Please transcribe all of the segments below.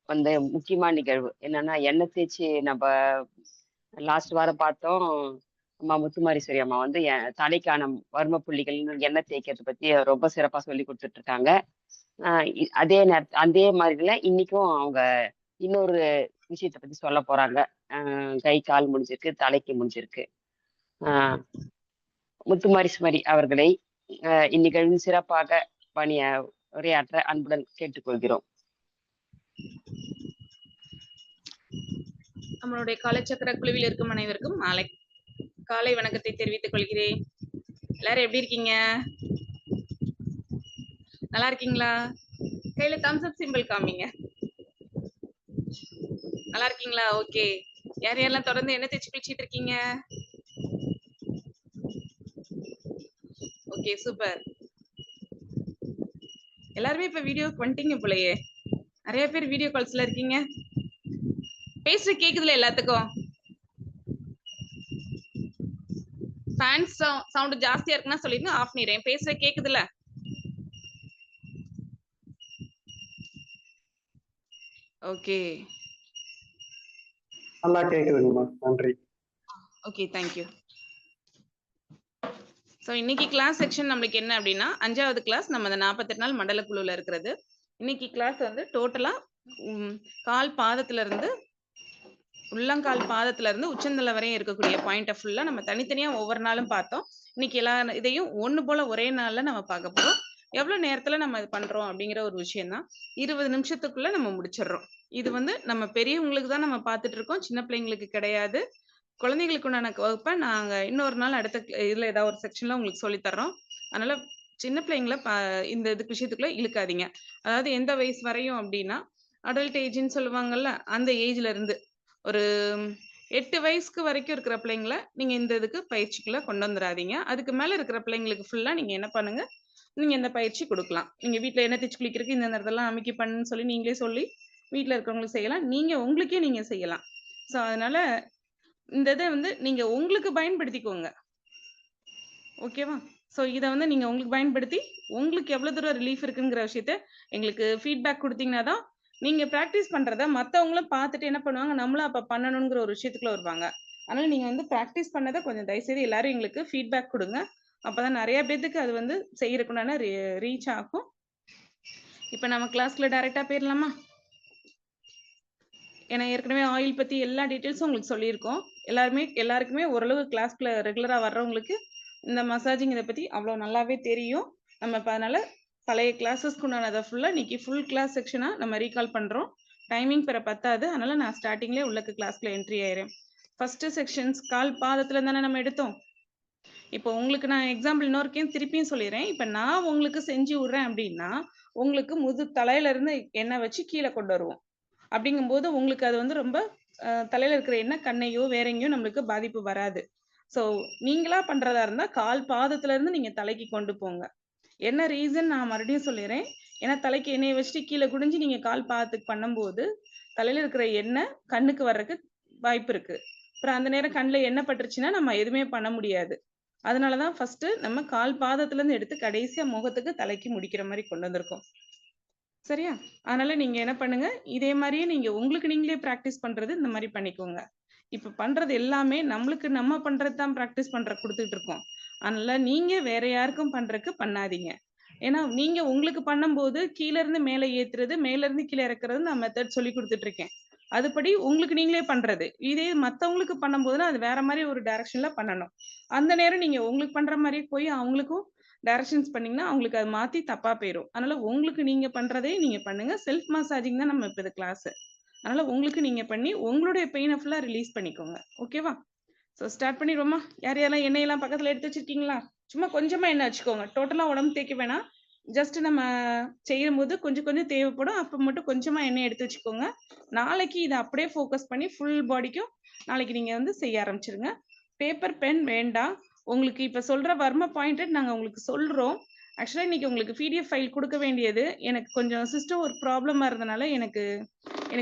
வந்து முக்கியமான நிகழ்வு. என்னன்னா, எண்ணெய் தேய்ச்சு நம்ப லாஸ்ட் வாரம் பார்த்தோம். அம்மா முத்துமாரீஸ்வரி அம்மா வந்து தலைக்கான வர்ம புள்ளிகள்னு எண்ணெய் தேய்க்கிறத பத்தி ரொம்ப சிறப்பா சொல்லிக் குடுத்துட்டு இருக்காங்க. அ அதே மாதிரில இன்னைக்கும் அவங்க இன்னொரு விஷயத்த பத்தி சொல்லப் போறாங்க. கை, கால் முடிஞ்சிருக்கு, தலைக்கு முடிஞ்சிருக்கு. அ முத்துமாரீஸ்வரி அவர்களை இந்நிகழ்வின் சிறப்பாக உரையாற்ற அன்புடன் கேட்டுக்கொள்கிறோம். நம்மளுடைய காலச்சக்கர குழுவில் இருக்கும் அனைவருக்கும் காலை வணக்கத்தை தெரிவித்துக் கொள்கிறேன். எல்லாரும் எப்படி இருக்கீங்க? நல்லா இருக்கீங்களா? கையில தம்ஸ் அப் சிம்பிள் காமிங்க. நல்லா இருக்கீங்களா? ஓகே. யார் யாரெல்லாம் தொடர்ந்து என்ன தேய்ச்சி குளிச்சிட்டு இருக்கீங்க? Okay, super. எல்லாருமே இப்ப வீடியோக்கு வந்துட்டீங்க போலயே. நிறைய பேர் வீடியோ கால்ஸ்ல இருக்கீங்க. பேசுற கேக்குதுல எல்லாத்துக்கும்? ஃபேன்ஸ் சவுண்ட் ஜாஸ்தியா இருக்குன்னா சொல்லிருங்க, ஆஃப் பண்ணிடுறேன். பேசுற கேக்குதுல? ஓகே. நல்லா கேக்குதுங்கம்மா, நன்றி. Okay, thank you. ஸோ இன்னைக்கு கிளாஸ் செக்ஷன் நம்மளுக்கு என்ன அப்படின்னா 5வது கிளாஸ் நம்ம அந்த 48 நாள் மண்டல குழுவில் இருக்கிறது. இன்னைக்கு கிளாஸ் வந்து டோட்டலா கால் பாதத்துல இருந்து உள்ளங்கால் பாதத்துல இருந்து உச்சந்தலை வரையும் இருக்கக்கூடிய பாயிண்ட் ஃபுல்லா நம்ம தனித்தனியா ஒவ்வொரு நாளும் பார்த்தோம். இன்னைக்கு எல்லா இதையும் ஒண்ணு போல ஒரே நாள்ல நம்ம பார்க்க போறோம். எவ்வளவு நேரத்துல நம்ம இது பண்றோம் அப்படிங்கிற ஒரு விஷயம் தான். 20 நிமிஷத்துக்குள்ள நம்ம முடிச்சிடுறோம். இது வந்து நம்ம பெரியவங்களுக்கு தான் நம்ம பார்த்துட்டு இருக்கோம், சின்ன பிள்ளைங்களுக்கு கிடையாது. குழந்தைகளுக்கு உண்டான வகுப்பை நாங்க இன்னொரு நாள் அடுத்த இதுல ஏதாவது ஒரு செக்ஷன்ல உங்களுக்கு சொல்லி தர்றோம். அதனால சின்ன பிள்ளைங்கள இந்த இதுக்கு விஷயத்துக்குள்ள இழுக்காதீங்க. அதாவது எந்த வயசு வரையும் அப்படின்னா அடல்ட் ஏஜ்ன்னு சொல்லுவாங்கல்ல, அந்த ஏஜ்ல இருந்து ஒரு 8 வயசுக்கு வரைக்கும் இருக்கிற பிள்ளைங்கள நீங்க இந்த இதுக்கு பயிற்சிக்குள்ள கொண்டு வந்துடாதீங்க. அதுக்கு மேல இருக்கிற பிள்ளைங்களுக்கு ஃபுல்லா நீங்க என்ன பண்ணுங்க, நீங்க இந்த பயிற்சி கொடுக்கலாம். நீங்க வீட்டுல என்ன தேய்ச்சி குளிக்கிறதுக்கு இந்த இடத்தெல்லாம் அமைக்கி பண்ணுன்னு சொல்லி நீங்களே சொல்லி வீட்டுல இருக்கிறவங்களுக்கு செய்யலாம். நீங்க உங்களுக்கே நீங்க செய்யலாம். ஸோ அதனால இந்த இதை வந்து நீங்க உங்களுக்கு பயன்படுத்திக்கோங்க. ஓகேவா? ஸோ இதை வந்து நீங்க உங்களுக்கு பயன்படுத்தி உங்களுக்கு எவ்வளவு தூரம் ரிலீஃப் இருக்குங்கிற விஷயத்த எங்களுக்கு ஃபீட்பேக் கொடுத்தீங்கன்னா தான் நீங்க ப்ராக்டிஸ் பண்றத மற்றவங்களும் பார்த்துட்டு என்ன பண்ணுவாங்க, நம்மளும் அப்ப பண்ணணுங்கிற ஒரு விஷயத்துக்குள்ள வருவாங்க. அதனால நீங்க வந்து ப்ராக்டிஸ் பண்ணதை கொஞ்சம் தயவுசெய்து எல்லாரும் எங்களுக்கு ஃபீட்பேக் கொடுங்க. அப்பதான் நிறைய பேத்துக்கு அது வந்து செய்யறதுக்குண்டான ரீச் ஆகும். இப்ப நம்ம கிளாஸ்ல டைரக்டா போயிடலாமா? ஏன்னா ஏற்கனவே ஆயில் பத்தி எல்லா டீட்டெயில்ஸும் உங்களுக்கு சொல்லியிருக்கோம். எல்லாருக்குமே ஓரளவு கிளாஸ்க்குள்ள ரெகுலரா வர்றவங்களுக்கு இந்த மசாஜிங் இதை பத்தி அவ்வளவு நல்லாவே தெரியும். நம்ம இப்ப அதனால பழைய கிளாஸஸ்க்கு உண்டானதை ஃபுல்லா இன்னைக்கு ஃபுல் கிளாஸ் செக்ஷனா நம்ம ரீகால் பண்றோம். டைமிங் பெற பத்தாது, அதனால நான் ஸ்டார்டிங்லேயே உள்ளக்கு கிளாஸ்க்குள்ள என்ட்ரி ஆயிடுறேன். ஃபர்ஸ்ட் செக்ஷன்ஸ் கால் பாதத்துல தானே நம்ம எடுத்தோம். இப்போ உங்களுக்கு நான் எக்ஸாம்பிள் இன்னொருக்கையும் திருப்பியும் சொல்லிடுறேன். இப்ப நான் உங்களுக்கு செஞ்சு விடுறேன் அப்படின்னா உங்களுக்கு தலையில இருந்து எண்ணெய் வச்சு கீழே கொண்டு வருவோம். அப்படிங்கும்போது உங்களுக்கு அது வந்து ரொம்ப தலையில இருக்கிற எண்ணெய் கண்ணையோ வேற எங்கேயோ நம்மளுக்கு பாதிப்பு வராது. ஸோ நீங்களா பண்றதா இருந்தா கால் பாதத்துல இருந்து நீங்க தலைக்கு கொண்டு போங்க. என்ன ரீசன் நான் மறுபடியும் சொல்லிடுறேன். ஏன்னா தலைக்கு எண்ணெயை வச்சுட்டு கீழே குடிஞ்சு நீங்க கால் பாதத்துக்கு பண்ணும்போது தலையில இருக்கிற எண்ணெய் கண்ணுக்கு வர்றதுக்கு வாய்ப்பு இருக்கு. அப்புறம் அந்த நேரம் கண்ணில் எண்ணெய் பட்டுருச்சுன்னா நம்ம எதுவுமே பண்ண முடியாது. அதனாலதான் ஃபர்ஸ்ட் நம்ம கால் பாதத்துல இருந்து எடுத்து கடைசியா முகத்துக்கு தலைக்கு முடிக்கிற மாதிரி கொண்டு வந்திருக்கோம். சரியா? அதனால நீங்க என்ன பண்ணுங்க, இதே மாதிரியே நீங்க உங்களுக்கு நீங்களே பிராக்டிஸ் பண்றது இந்த மாதிரி பண்ணிக்கோங்க. இப்ப பண்றது எல்லாமே நம்மளுக்கு நம்ம பண்றதுதான் பிராக்டிஸ் பண்ற கொடுத்துட்டு இருக்கோம். அதனால நீங்க வேற யாருக்கும் பண்றதுக்கு பண்ணாதீங்க. ஏன்னா நீங்க உங்களுக்கு பண்ணும்போது கீழ இருந்து மேல ஏத்துறது, மேல இருந்து கீழே இறக்குறது நான் மெத்தட் சொல்லி கொடுத்துட்டு இருக்கேன். அதுபடி உங்களுக்கு நீங்களே பண்றது. இதே மத்தவங்களுக்கு பண்ணும்போதுன்னா அது வேற மாதிரி ஒரு டைரக்ஷன்ல பண்ணணும். அந்த நேரம் நீங்க உங்களுக்கு பண்ற மாதிரி போய் அவங்களுக்கும் டைரக்ஷன்ஸ் பண்ணீங்கன்னா அவங்களுக்கு அது மாத்தி தப்பா போயிடும். அதனால உங்களுக்கு நீங்க பண்றதே நீங்க பண்ணுங்க. செல்ஃப் மசாஜிங் தான் நம்ம இப்ப இது கிளாஸ். அதனால உங்களுக்கு நீங்க பண்ணி உங்களுடைய பெயினை ஃபுல்லா ரிலீஸ் பண்ணிக்கோங்க. ஓகேவா? ஸோ ஸ்டார்ட் பண்ணிடுவோமா? யார் யாரெல்லாம் எண்ணெயெல்லாம் பக்கத்துல எடுத்து வச்சிருக்கீங்களா? சும்மா கொஞ்சமா எண்ணெய் வச்சுக்கோங்க. டோட்டலா உடம்பு தேய்க்க வேணாம். ஜஸ்ட் நம்ம செய்யும் போது கொஞ்சம் கொஞ்சம் தேவைப்படும். அப்ப மட்டும் கொஞ்சமா எண்ணெய் எடுத்து வச்சுக்கோங்க. நாளைக்கு இதை அப்படியே ஃபோக்கஸ் பண்ணி ஃபுல் பாடிக்கும் நாளைக்கு நீங்க வந்து செய்ய ஆரம்பிச்சிருங்க. பேப்பர் பென் வேண்டாம். உங்களுக்கு இப்ப சொல்ற வர்ம பாயிண்ட் நாங்க உங்களுக்கு சொல்றோம். ஆக்சுவலா இன்னைக்கு உங்களுக்கு பிடிஎஃப் ஃபைல் கொடுக்க வேண்டியது எனக்கு கொஞ்சம் சிஸ்டம் ஒரு ப்ராப்ளமா இருந்தனால எனக்கு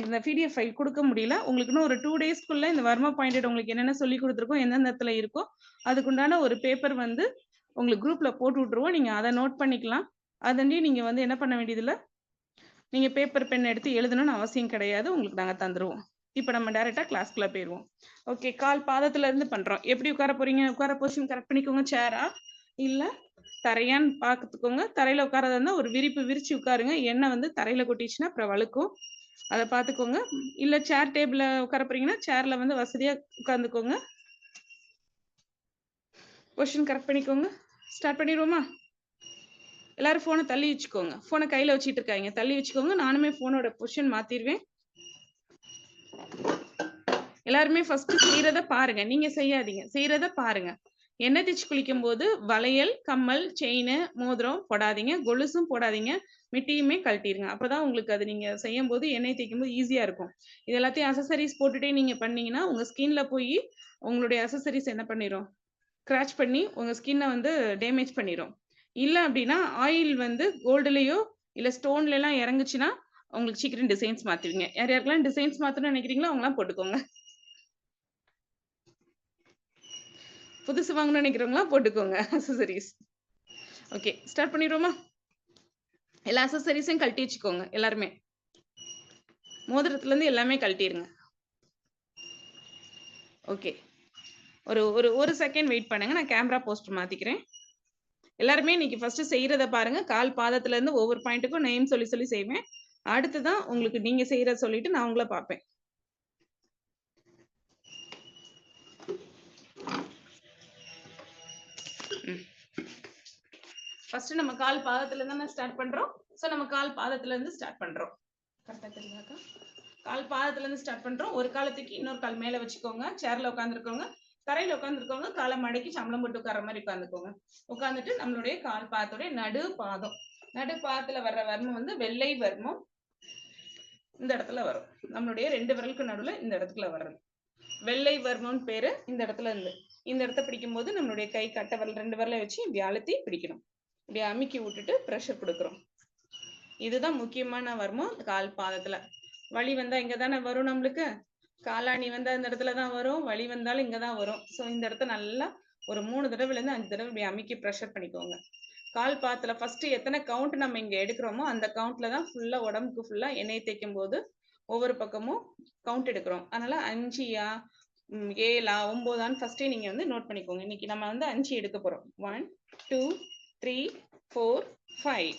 இந்த பிடிஎஃப் ஃபைல் கொடுக்க முடியல. உங்களுக்கு இன்னும் ஒரு 2 டேஸ்க்குள்ள இந்த வர்ம பாயிண்ட் உங்களுக்கு என்னென்ன சொல்லி கொடுத்துருக்கோம், எந்தெந்த இடத்துல இருக்கோ அதுக்குண்டான ஒரு பேப்பர் வந்து உங்களுக்கு குரூப்ல போட்டு விட்டுருவோம். நீங்க அதை நோட் பண்ணிக்கலாம். அதண்டி நீங்க வந்து என்ன பண்ண வேண்டியதில்லை, நீங்க பேப்பர் பென் எடுத்து எழுதணும்னு அவசியம் கிடையாது, உங்களுக்கு நாங்க தந்துருவோம். இப்போ நம்ம டைரக்டா கிளாஸ்க்குள்ள போயிருவோம். ஓகே, கால் பாதத்துல இருந்து பண்றோம். எப்படி உட்கார போறீங்க? உட்கார பொசிஷன் கரெக்ட் பண்ணிக்கோங்க. சேரா இல்ல தரையான்னு பார்த்துக்கோங்க. தரையில உட்காரதா இருந்தா ஒரு விரிப்பு விரிச்சு உட்காருங்க. எண்ணெய் வந்து தரையில கொட்டிச்சுன்னா அப்புறம் வழுக்கும். அதை பார்த்துக்கோங்க. இல்ல சேர் டேபிள்ல உட்கார போறீங்கன்னா சேர்ல வந்து வசதியா உட்கார்ந்துக்கோங்க. பொசிஷன் கரெக்ட் பண்ணிக்கோங்க. ஸ்டார்ட் பண்ணிடுவோமா? எல்லாரும் போனை தள்ளி வச்சுக்கோங்க. போனை கையில வச்சுட்டு இருக்காங்க, தள்ளி வச்சுக்கோங்க. நானுமே போனோட பொசிஷன் மாத்திடுவேன். எல்லாருமே ஃபர்ஸ்ட் செய்யறத பாருங்க, நீங்க செய்யாதீங்க, செய்யறத பாருங்க. எண்ணெய் தேய்ச்சி குளிக்கும் போது வளையல், கம்மல், செயின், மோதிரம் போடாதீங்க, கொலுசும் போடாதீங்க, மிட்டியுமே கழட்டிடுங்க. அப்பதான் உங்களுக்கு அது நீங்க செய்யும் போது எண்ணெய் தேய்க்கும் போது ஈஸியா இருக்கும். இது எல்லாத்தையும் அசசரிஸ் போட்டுட்டே நீங்க பண்ணீங்கன்னா உங்க ஸ்கின்ல போய் உங்களுடைய அசசரிஸ் என்ன பண்ணிரும், கிராச் பண்ணி உங்க ஸ்கின்னை வந்து டேமேஜ் பண்ணிரும். இல்ல அப்படின்னா ஆயில் வந்து கோல்டுலயோ இல்ல ஸ்டோன்ல எல்லாம் இறங்குச்சுன்னா உங்களுக்கு சீக்கிரம் டிசைன்ஸ் மாத்துவீங்க. யார் யாருக்கெல்லாம் டிசைன்ஸ் மாத்தணும்னு நினைக்கிறீங்களோ அவங்க எல்லாம் போட்டுக்கோங்க. புதுசு வாங்கணும்னு நினைக்கிறவங்களா போட்டுக்கோங்க அசசரிஸ். Okay, start பண்ணிடுவோமா? எல்லா அசசரிஸையும் கழட்டி வச்சுக்கோங்க. எல்லாருமே மோதிரத்துல இருந்து எல்லாமே கழட்டிடுங்க. ஓகே, ஒரு ஒரு ஒரு செகண்ட் வெயிட் பண்ணுங்க, நான் கேமரா போஸ்டர் மாத்திக்கிறேன். எல்லாருமே இன்னைக்கு ஃபர்ஸ்ட் செய்யறத பாருங்க. கால் பாதத்துல இருந்து ஒவ்வொரு பாயிண்ட்டுக்கும் நேம் சொல்லி சொல்லி செய்வேன். அடுத்துதான் உங்களுக்கு நீங்க செய்யறத சொல்லிட்டு நான் உங்களை பார்ப்பேன். ஃபர்ஸ்ட் நம்ம கால் பாதத்துல இருந்து ஸ்டார்ட் பண்றோம். சோ நம்ம கால் பாதத்துல இருந்து ஸ்டார்ட் பண்றோம். கரெக்டா தெரியுதாக்கா? கால் பாதத்துல இருந்து ஸ்டார்ட் பண்றோம். ஒரு காலத்துக்கு இன்னொரு கால் மேல வச்சுக்கோங்க. சேர்ல உட்காந்துருக்கோங்க, தரையில உட்காந்துருக்கோங்க, காலை மடக்கி சம்பளம் போட்டு உட்கார மாதிரி உட்காந்துக்கோங்க. உட்காந்துட்டு நம்மளுடைய கால் பாதத்துடைய நடு பாதம், நடு பாதத்துல வர்ற வர்மம் வந்து வெள்ளை வர்மம் இந்த இடத்துல வரும். நம்மளுடைய 2 விரலுக்கு நடுவுல இந்த இடத்துல வர்றது வெள்ளை வர்மம்னு பேரு. இந்த இடத்துல இருந்து இந்த இடத்த பிடிக்கும் போது நம்மளுடைய கை கட்டை விரல் 2 விரலை வச்சு இப்படி அழுத்தி பிடிக்கணும். இப்படி அமுக்கி விட்டுட்டு ப்ரெஷர் கொடுக்குறோம். இதுதான் முக்கியமான வர்மம் கால் பாதத்துல. வலி வந்தா இங்க தானே வரும், நம்மளுக்கு காலாணி வந்தா இந்த இடத்துல தான் வரும், வலி வந்தாலும் இங்க தான் வரும். ஸோ இந்த இடத்த நல்லா ஒரு 3 தடவைல இருந்து 5 தடவை இப்படி அமுக்கி ப்ரெஷர் பண்ணிக்கோங்க. கால் பாதத்துல ஃபர்ஸ்ட் எத்தனை கவுண்ட் நம்ம இங்க எடுக்கிறோமோ அந்த கவுண்ட்ல தான் ஃபுல்லா உடம்புக்கு ஃபுல்லா எண்ணெய் தேய்க்கும் போது ஒவ்வொரு பக்கமும் கவுண்ட் எடுக்கிறோம். அதனால 5யா 7ஆ 9ஆன்னு ஃபர்ஸ்டே நீங்க வந்து நோட் பண்ணிக்கோங்க. இன்னைக்கு நம்ம வந்து 5 எடுக்க போறோம். 1 2 3 4 5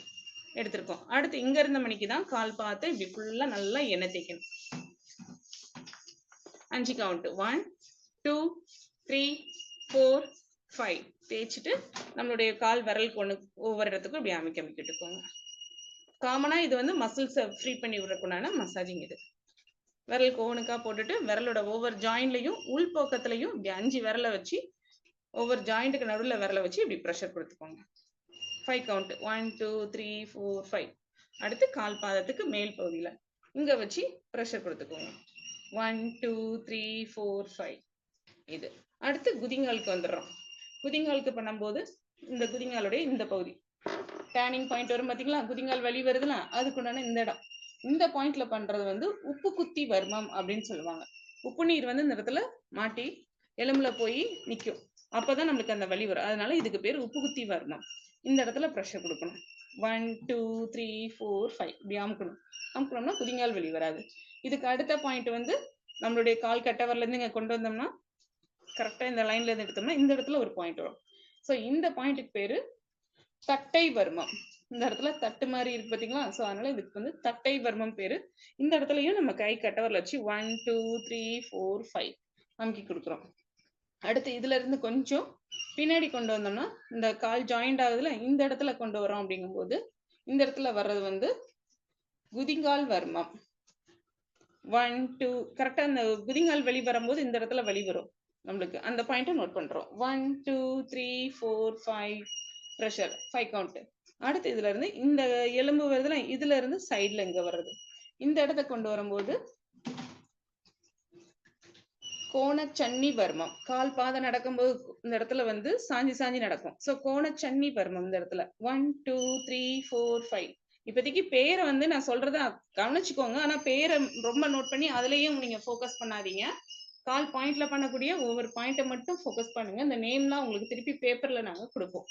எடுத்திருக்கோம். அடுத்து இங்க இருந்த மணிக்கு தான் கால் பாதத்தை இப்படி ஃபுல்லா நல்லா எண்ணெய் தேய்க்கணும். 5 கவுண்ட் 1 2 3 4 5 தேய்ச்சிட்டு நம்மளுடைய கால் விரலுக்கு ஒவ்வொரு இடத்துக்கும் இப்படி அமைக்கிட்டுக்கோங்க. காமனா இது வந்து மசில்ஸை ஃப்ரீ பண்ணி விடுறதுக்குண்டான மசாஜிங். இது விரலுக்கு ஒவ்வொன்றுக்கா போட்டுட்டு விரலோட ஒவ்வொரு ஜாயின்ட்லையும் உள் பக்கத்துலையும் இப்படி 5 விரலை வச்சு ஒவ்வொரு ஜாயிண்ட்டுக்கு நடுவில் விரலை வச்சு இப்படி ப்ரெஷர் கொடுத்துக்கோங்க. 5 கவுண்ட் 1 2 3 4 5. அடுத்து கால் பாதத்துக்கு மேல் பகுதியில இங்க வச்சு ப்ரெஷர் கொடுத்துக்கோங்க. 1 2 3 4 5. இது அடுத்து குதிங்காலுக்கு வந்துடுறோம். குதிங்காலுக்கு பண்ணும்போது இந்த குதிங்காலுடைய இந்த பகுதி டேர்னிங் பாயிண்ட் வரும் பாத்தீங்களா, குதிங்கால் வலி வருதுல, அதுக்குண்டான இந்த இடம். இந்த பாயிண்ட்ல பண்றது வந்து உப்பு குத்தி வர்மம் அப்படின்னு சொல்லுவாங்க. உப்பு நீர் வந்து இந்த இடத்துல மாட்டி எலும்புல போய் நிக்கும். அப்பதான் நம்மளுக்கு அந்த வலி வரும். அதனால இதுக்கு பேர் உப்பு குத்தி வர்மம். இந்த இடத்துல ப்ரெஷர் கொடுக்கணும். 1 2 3 4 5 இப்படி அமுக்கணும். அமுக்கணும்னா குதிங்கால் வலி வராது. இதுக்கு அடுத்த பாயிண்ட் வந்து நம்மளுடைய கால் கட்டவரில இருந்து இங்க கொண்டு வந்தோம்னா கரெக்டா இந்த லைன்ல இருந்து எடுத்தோம்னா இந்த இடத்துல ஒரு பாயிண்ட் வரும். ஸோ இந்த பாயிண்ட்டுக்கு பேரு தட்டை வர்மம். இந்த இடத்துல தட்டு மாதிரி இருக்கு பாத்தீங்களா, ஸோ அதனால இதுக்கு வந்து தட்டை வர்மம் பேரு. இந்த இடத்துலயும் நம்ம கை கட்டவரில் வச்சு 1 2 3 4 5 அமுக்கி கொடுக்குறோம். அடுத்து இதுல இருந்து கொஞ்சம் பின்னாடி கொண்டு வந்தோம்னா இந்த கால் ஜாயிண்ட் ஆகுதுல, இந்த இடத்துல கொண்டு வரோம். அப்படிங்கும்போது இந்த இடத்துல வர்றது வந்து குதிங்கால் வர்மம். 1 2 கரெக்டா இந்த குதிங்கால் வலி வரும்போது இந்த இடத்துல வலி வரும் நம்மளுக்கு. அந்த பாயிண்ட்டை நோட் பண்றோம். 1 2 3 4 5 ப்ரெஷர் 5 கவுண்ட். அடுத்து இதுல இருந்து இந்த எலும்பு வருதுல, இதுல இருந்து சைட்ல இங்க வர்றது. இந்த இடத்த கொண்டு வரும்போது கோணச்சன்னி வர்மம். கால் பாதம் நடக்கும்போது இந்த இடத்துல வந்து சாஞ்சி சாஞ்சி நடக்கும். ஸோ கோணச்சன்னி வர்மம் இந்த இடத்துல 1 2 3 4 5. இப்போதைக்கு பேரை வந்து நான் சொல்றத கவனிச்சுக்கோங்க. ஆனா பேரை ரொம்ப நோட் பண்ணி அதுலயும் நீங்க ஃபோக்கஸ் பண்ணாதீங்க. கால் பாயிண்ட்ல பண்ணக்கூடிய ஒவ்வொரு பாயிண்ட்டை மட்டும் ஃபோக்கஸ் பண்ணுங்க. இந்த நேம்லாம் உங்களுக்கு திருப்பி பேப்பர்ல நாங்க கொடுப்போம்.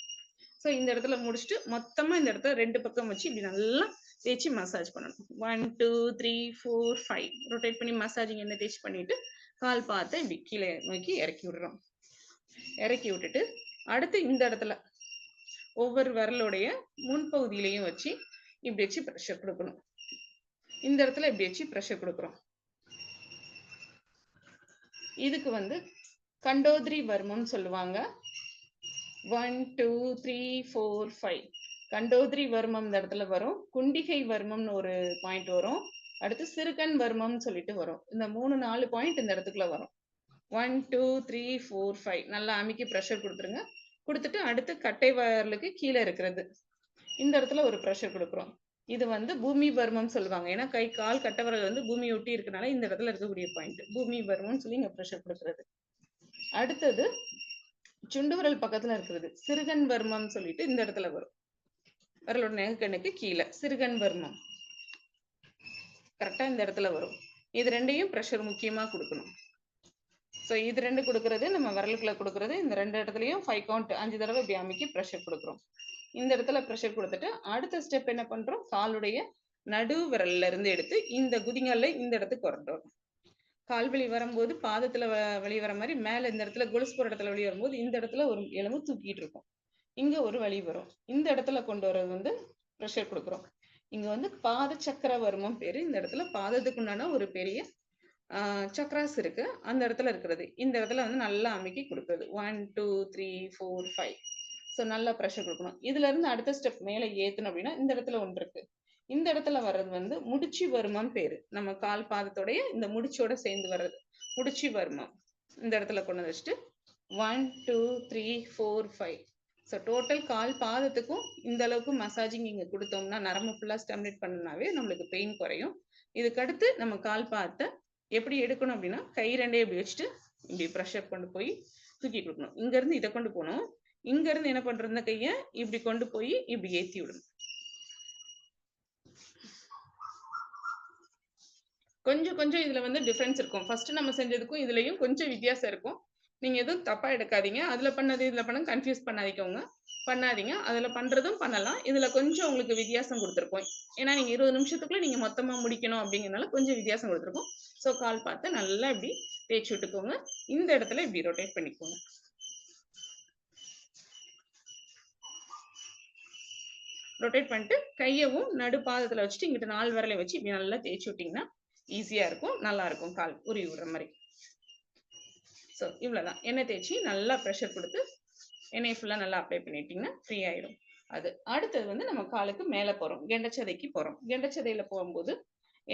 ஸோ இந்த இடத்துல முடிச்சுட்டு மொத்தமா இந்த இடத்துல 2 பக்கம் வச்சு இப்படி நல்லா தேய்ச்சி மசாஜ் பண்ணணும். 1 2 3 4 5 ரொட்டேட் பண்ணி மசாஜிங் என்ன தேய்ச்சி பண்ணிட்டு கால் பாதத்தை இப்படி கீழே நோக்கி இறக்கி விடுறோம். இறக்கி விட்டுட்டு அடுத்து இந்த இடத்துல ஒவ்வொரு விரலுடைய முன்பகுதியிலையும் வச்சு இப்படி வச்சு ப்ரெஷர் கொடுக்கணும். இந்த இடத்துல இப்படி வச்சு ப்ரெஷர் கொடுக்குறோம். இதுக்கு வந்து கண்டோத்ரி வர்மம் சொல்லுவாங்க. 1 2 3 4 5 கண்டோத்ரி வர்மம் இந்த இடத்துல வரும். குண்டிகை வர்மம்னு ஒரு பாயிண்ட் வரும். அடுத்து சிறுகண் வர்மம் சொல்லிட்டு வரும். இந்த 3-4 பாயிண்ட் இந்த இடத்துக்குள்ள வரும். 1 2 3 4 5 நல்லா அமுக்கி ப்ரெஷர் கொடுத்துருங்க. கொடுத்துட்டு அடுத்து கட்டை விரலுக்கு கீழே இருக்கிறது இந்த இடத்துல ஒரு ப்ரெஷர் கொடுக்குறோம். இது வந்து பூமி வர்மம் சொல்லுவாங்க. ஏன்னா கை கால் கட்டை விரல் வந்து பூமி ஒட்டி இருக்கனால இந்த இடத்துல இருக்கக்கூடிய பாயிண்ட் பூமி வர்மம்னு சொல்லி இங்க ப்ரெஷர் கொடுக்குறது. அடுத்தது சுண்டு விரல் பக்கத்துல இருக்கிறது சிறுகண் வர்மம் சொல்லிட்டு இந்த இடத்துல வரும். விரலோட நெகக்கண்ணுக்கு கீழே சிறுகண் வர்மம் கரெக்டா இந்த இடத்துல வரும். இது ரெண்டையும் ப்ரெஷர் முக்கியமா கொடுக்கணும். ஸோ இது ரெண்டு கொடுக்கறது நம்ம விரலுக்குள்ள கொடுக்கறது. இந்த ரெண்டு இடத்துலயும் 5 கவுண்ட் 5 தடவை இப்படி அமைக்கி ப்ரெஷர் கொடுக்குறோம். இந்த இடத்துல ப்ரெஷர் கொடுத்துட்டு அடுத்த ஸ்டெப் என்ன பண்றோம், காலுடைய நடு விரல்ல இருந்து எடுத்து இந்த குதிங்கால்ல இந்த இடத்துக்கு கொண்டு வரும். கால் வலி வரும்போது பாதத்துல வெளியே வர மாதிரி மேல இந்த இடத்துல கொலுசு போற இடத்துல வெளியே வரும்போது இந்த இடத்துல ஒரு எலும்பு தூக்கிட்டு இருக்கும். இங்க ஒரு வலி வரும். இந்த இடத்துல கொண்டு வர்றது வந்து ப்ரெஷர் கொடுக்குறோம். இங்க வந்து பாத சக்கர வர்மம் பேரு. இந்த இடத்துல பாதத்துக்கு உண்டான ஒரு பெரிய சக்ராஸ் இருக்கு. அந்த இடத்துல இருக்கிறது இந்த இடத்துல வந்து நல்லா அமுக்கி கொடுக்குறது. 1 2 3 4 5 ஸோ நல்லா ப்ரெஷர் கொடுக்கணும். இதுல இருந்து அடுத்த ஸ்டெப் மேல ஏத்தணும் அப்படின்னா இந்த இடத்துல ஒன்று இருக்கு. இந்த இடத்துல வர்றது வந்து முடிச்சு வர்மம் பேரு. நம்ம கால் பாதத்தோடைய இந்த முடிச்சோட சேர்ந்து வர்றது முடிச்சு வர்மம். இந்த இடத்துல கொண்டு வச்சுட்டு 1 2 3 4 5 ஸோ டோட்டல் கால் பாதத்துக்கும் இந்த அளவுக்கு மசாஜிங் இங்க கொடுத்தோம்னா நரம்பு ஃபுல்லா ஸ்டிமுலேட் பண்ணனாவே நம்மளுக்கு பெயின் குறையும். இதுக்கு அடுத்து நம்ம கால் பாதத்தை எப்படி எடுக்கணும் அப்படின்னா கை ரெண்டே இப்படி வச்சுட்டு இப்படி ப்ரெஷர் கொண்டு போய் தூக்கி கொடுக்கணும். இங்க இருந்து இதை கொண்டு போகணும். இங்க இருந்து என்ன பண்றது, இந்த கையை இப்படி கொண்டு போய் இப்படி ஏத்தி விடணும். கொஞ்சம் கொஞ்சம் இதுல வந்து டிஃபரன்ஸ் இருக்கும். ஃபர்ஸ்ட் நம்ம செஞ்சதுக்கும் இதுலயும் கொஞ்சம் வித்தியாசம் இருக்கும். நீங்க எதுவும் தப்பா எடுக்காதீங்க. அதுல பண்ணது இதுல பண்ண கன்ஃபியூஸ் பண்ணாதீங்க. அதுல பண்றதும் பண்ணலாம். இதுல கொஞ்சம் உங்களுக்கு வித்தியாசம் கொடுத்துருக்கோம். ஏன்னா நீங்க 20 நிமிஷத்துக்குள்ள நீங்க மொத்தமா முடிக்கணும் அப்படிங்கறதுனால கொஞ்சம் வித்தியாசம் கொடுத்துருக்கோம். ஸோ கால் பார்த்து நல்லா இப்படி தேய்ச்சி விட்டுக்கோங்க. இந்த இடத்துல இப்படி ரொட்டேட் பண்ணிக்கோங்க. ரொட்டேட் பண்ணிட்டு கையவும் நடு பாதத்துல வச்சுட்டு இங்கிட்ட 4 விரலை வச்சு இப்படி நல்லா தேய்ச்சி விட்டீங்கன்னா ஈஸியா இருக்கும், நல்லா இருக்கும். கால் உருவி விடுற மாதிரி. ஸோ இவ்வளவுதான். எண்ணெய் தேய்ச்சி நல்லா ப்ரெஷர் கொடுத்து எண்ணெய் ஃபுல்லா நல்லா அப்ளை பண்ணிட்டீங்கன்னா ஃப்ரீ ஆயிடும். அது அடுத்தது வந்து நம்ம காலுக்கு மேல போறோம், கெண்டச்சதைக்கு போறோம். கெண்டச்சதையில போகும்போது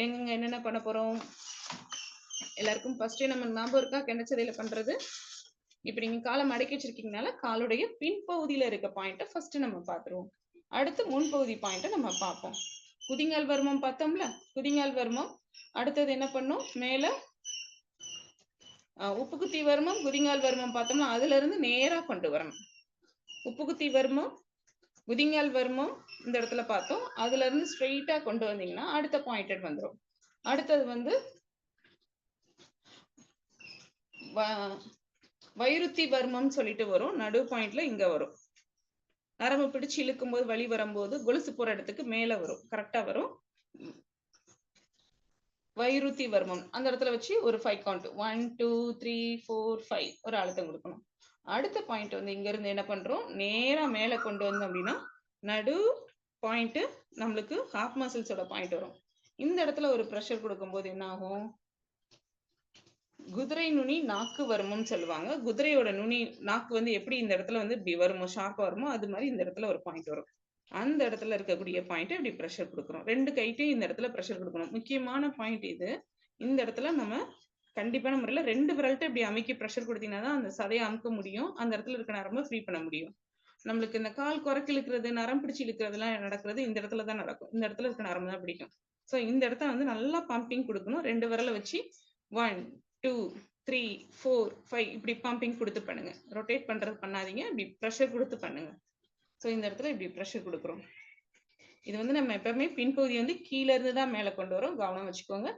எங்க என்னென்ன பண்ண போறோம், எல்லாருக்கும் ஃபர்ஸ்டே நம்ம ஞாபகம் இருக்கா கெண்டச்சதையில பண்றது? இப்ப நீங்க காலை மடக்கி வச்சிருக்கீங்கனால காலுடைய பின்பகுதியில இருக்க பாயிண்ட ஃபர்ஸ்ட் நம்ம பாத்துருவோம். அடுத்து முன்பகுதி பாயிண்ட நம்ம பார்ப்போம். குதிங்கால் வர்மம் பார்த்தோம்ல, குதிங்கால் வர்மம். அடுத்தது என்ன பண்ணும், மேல உப்புக்குத்தி வர்மம், குதிங்கால் வர்மம் பார்த்தோம்னா அதுல இருந்து நேரா கொண்டு வரணும். உப்புக்குத்தி வர்மம், குதிங்கால் வர்மம் இந்த இடத்துல பார்த்தோம். அதுல இருந்து ஸ்ட்ரெயிட்டா கொண்டு வந்தீங்கன்னா அடுத்த பாயிண்டட் வந்துடும். அடுத்தது வந்து வைருத்தி வர்மம் சொல்லிட்டு வரும். நடு பாயிண்ட்ல இங்க வரும். நரம்பு பிடிச்சு இழுக்கும் போது வலி வரும்போது கொலுசு போற இடத்துக்கு மேல வரும், கரெக்டா வரும். வைருத்தி வர்மம் அந்த இடத்துல வச்சு ஒரு 5 கவுண்ட் 1 2 3 4 5 ஒரு அழுத்தம் கொடுக்கணும். அடுத்த பாயிண்ட் வந்து இங்க இருந்து என்ன பண்றோம், நேரா மேல கொண்டு வந்தோம் அப்படின்னா நடு பாயிண்ட் நம்மளுக்கு ஹாஃப் மசில்ஸோட பாயிண்ட் வரும். இந்த இடத்துல ஒரு ப்ரெஷர் கொடுக்கும் போது என்ன ஆகும், குதிரை நுனி நாக்கு வர்மம் சொல்லுவாங்க. குதிரையோட நுனி நாக்கு வந்து எப்படி இந்த இடத்துல வந்து இப்படி வருமோ, ஷார்ப்பா வருமோ, அது மாதிரி இந்த இடத்துல ஒரு பாயிண்ட் வரும். அந்த இடத்துல இருக்கக்கூடிய பாயிண்ட் இப்படி ப்ரெஷர் கொடுக்குறோம். 2 கைட்டையும் இந்த இடத்துல ப்ரெஷர் கொடுக்கணும். முக்கியமான பாயிண்ட் இது. இந்த இடத்துல நம்ம கண்டிப்பான முறையில 2 விரல்ட்ட இப்படி அமைக்கி ப்ரெஷர் கொடுத்தீங்கன்னா தான் அந்த சதையை அமுக்க முடியும், அந்த இடத்துல இருக்க நரம்பை ஃப்ரீ பண்ண முடியும். நம்மளுக்கு இந்த கால் குறைக்கு இழுக்கிறது, நரம் பிடிச்சு இழுக்கிறதுலாம் நடக்கிறது இந்த இடத்துல தான் நடக்கும். இந்த இடத்துல இருக்க நரம்பு தான் பிடிக்கும். ஸோ இந்த இடத்த வந்து நல்லா பம்பிங் கொடுக்கணும். 2 விரலை வச்சு 1 2 3 4 5 இப்படி பம்பிங் கொடுத்து பண்ணுங்க. ரொட்டேட் பண்றது பண்ணாதீங்க, இப்படி ப்ரெஷர் கொடுத்து பண்ணுங்க. ஸோ இந்த இடத்துல இப்படி ப்ரெஷர் கொடுக்குறோம். இது வந்து நம்ம எப்பவுமே பின்பகுதி வந்து கீழே இருந்து தான் மேலே கொண்டு வரோம், கவனம் வச்சுக்கோங்க.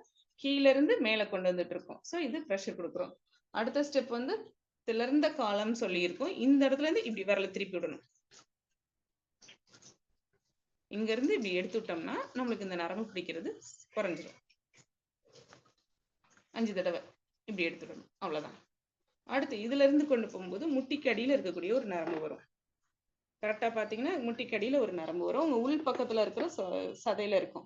கீழே இருந்து மேலே கொண்டு வந்துட்டு இருக்கோம். ஸோ இது ப்ரெஷர் கொடுக்குறோம். அடுத்த ஸ்டெப் வந்து திளர்ந்த காலம் சொல்லியிருக்கோம். இந்த இடத்துல இருந்து இப்படி விரலை திருப்பி விடணும். இங்க இருந்து இப்படி எடுத்து விட்டோம்னா நம்மளுக்கு இந்த நரம்பு பிடிக்கிறது குறைஞ்சிடும். 5 தடவை இப்படி எடுத்துடணும், அவ்வளவுதான். அடுத்து இதுல இருந்து கொண்டு போகும்போது முட்டிக்கு அடியில இருக்கக்கூடிய ஒரு நரம்பு வரும். கரெக்டா பாத்தீங்கன்னா முட்டிக்கு அடியில ஒரு நரம்பு வரும். உங்க உள் பக்கத்துல இருக்கிற சதையில இருக்கும்.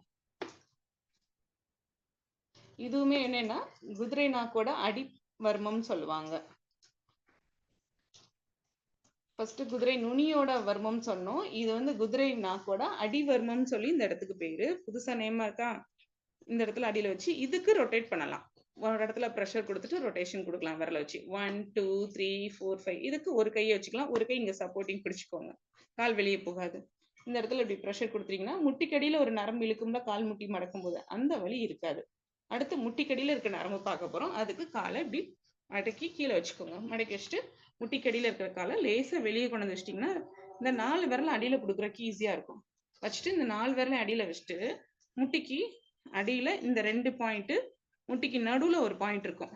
இதுவுமே என்னன்னா குதிரை நாக்கோட அடிவர்மம் சொல்லுவாங்க. ஃபர்ஸ்ட் குதிரை நுனியோட வர்மம் சொன்னோம். இது வந்து குதிரை நாக்கோட அடிவர்மம் சொல்லி இந்த இடத்துக்கு பேரு. புதுசா நேமா இருக்கா? இந்த இடத்துல அடியில வச்சு இதுக்கு ரொட்டேட் பண்ணலாம். ஒரு இடத்துல ப்ரெஷர் கொடுத்துட்டு ரொட்டேஷன் கொடுக்கலாம் விரல வச்சு. 1 2 3 4 5. இதுக்கு ஒரு கையை வச்சுக்கலாம், ஒரு கை இங்க சப்போர்ட்டிங் பிடிச்சுக்கோங்க, கால் வெளியே போகாது. இந்த இடத்துல இப்படி ப்ரெஷர் கொடுத்தீங்கன்னா முட்டிக்கடியில ஒரு நரம்பு இழுக்கும்ல, கால் முட்டி மடக்கும் போது அந்த வலி இருக்காது. அடுத்து முட்டிக்கடியில இருக்க நரம்பு பார்க்க போறோம். அதுக்கு காலை இப்படி மடக்கி கீழே வச்சுக்கோங்க. மடக்கி வச்சுட்டு முட்டிக்கடியில இருக்கிற காலை லேசா வெளியே கொண்டு வந்து வச்சிட்டிங்கன்னா இந்த 4 விரல அடியில கொடுக்குறக்கு ஈஸியா இருக்கும். வச்சுட்டு இந்த 4 விரல அடியில வச்சுட்டு முட்டிக்கு அடியில இந்த 2 பாயிண்ட், முட்டிக்கு நடுவுல ஒரு பாயிண்ட் இருக்கும்,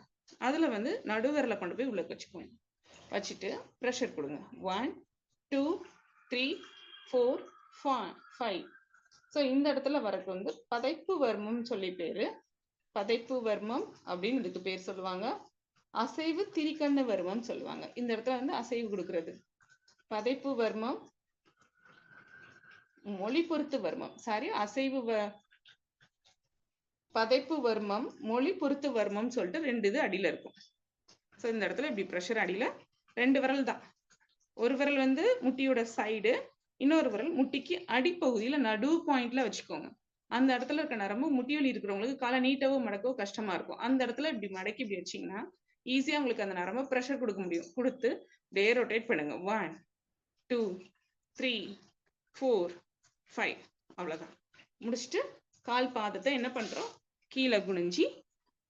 அதுல வந்து நடுவிரல கொண்டு போய் உள்ள வச்சுக்கோங்க. வச்சுட்டு ப்ரெஷர் கொடுங்க. 1 2 3 4 5. ஸோ இந்த இடத்துல வரக்கு வந்து பதைப்பு வர்மம் சொல்லி பேரு. பதைப்பு வர்மம் அப்படின்னு இதுக்கு பேர் சொல்லுவாங்க. அசைவு திரிகண்ண வர்மம் சொல்லுவாங்க. இந்த இடத்துல வந்து அசைவு கொடுக்கறது. பதைப்பு வர்மம், மொழி பொறுத்து வர்மம், சாரி அசைவு பதைப்பு வர்மம், மொழி பொறுத்து வர்மம் சொல்லிட்டு 2 இது அடியில இருக்கும். ஸோ இந்த இடத்துல இப்படி ப்ரெஷர் அடியில 2 விரல் தான். ஒரு விரல் வந்து முட்டியோட சைடு, இன்னொரு விரல் முட்டிக்கு அடிப்பகுதியில நடு பாயிண்ட்ல வச்சுக்கோங்க. அந்த இடத்துல இருக்க நரம்பு முட்டி வலி இருக்கிறவங்களுக்கு காலை நீட்டவோ மடக்கவோ கஷ்டமா இருக்கும். அந்த இடத்துல இப்படி மடக்கி இப்படி வச்சீங்கன்னா ஈஸியா உங்களுக்கு அந்த நரம்பு ப்ரெஷர் கொடுக்க முடியும். கொடுத்து டே ரொட்டேட் பண்ணுங்க. 1 2 3 4 5. அவ்வளவுதான். முடிச்சுட்டு கால் பாதத்தை என்ன பண்றோம், கீழே குனிஞ்சி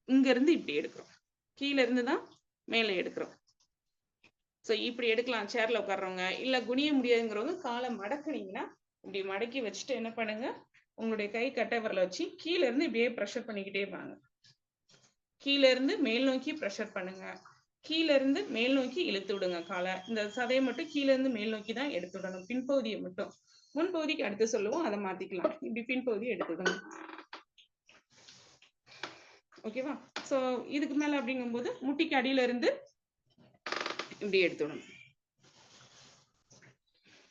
இங்க இருந்து இப்படி எடுக்கிறோம். கீழே இருந்து தான் மேலே எடுக்கிறோம். ஸோ இப்படி எடுக்கலாம் சேர்ல உட்கார்றவங்க. இல்ல குனிய முடியாதுங்கிறவங்க காலை மடக்குனீங்கன்னா இப்படி மடக்கி வச்சுட்டு என்ன பண்ணுங்க, உங்களுடைய கை கட்டை விரல வச்சு கீழே இருந்து இப்படியே ப்ரெஷர் பண்ணிக்கிட்டே வாங்க. கீழே இருந்து மேல் நோக்கி ப்ரெஷர் பண்ணுங்க. கீழே இருந்து மேல் நோக்கி இழுத்து விடுங்க காலை. இந்த சதையை மட்டும் கீழே இருந்து மேல் நோக்கி தான் எடுத்து விடணும், பின்பகுதியை மட்டும். முன்பகுதிக்கு அடுத்து சொல்லுவோம், அதை மாத்திக்கலாம். இப்படி பின்பகுதியை எடுத்து விடணும். ஓகேவா? சோ இதுக்கு மேல அப்படிங்கும்போது முட்டிக்கு அடியில இருந்து இப்படி எடுத்துடணும்.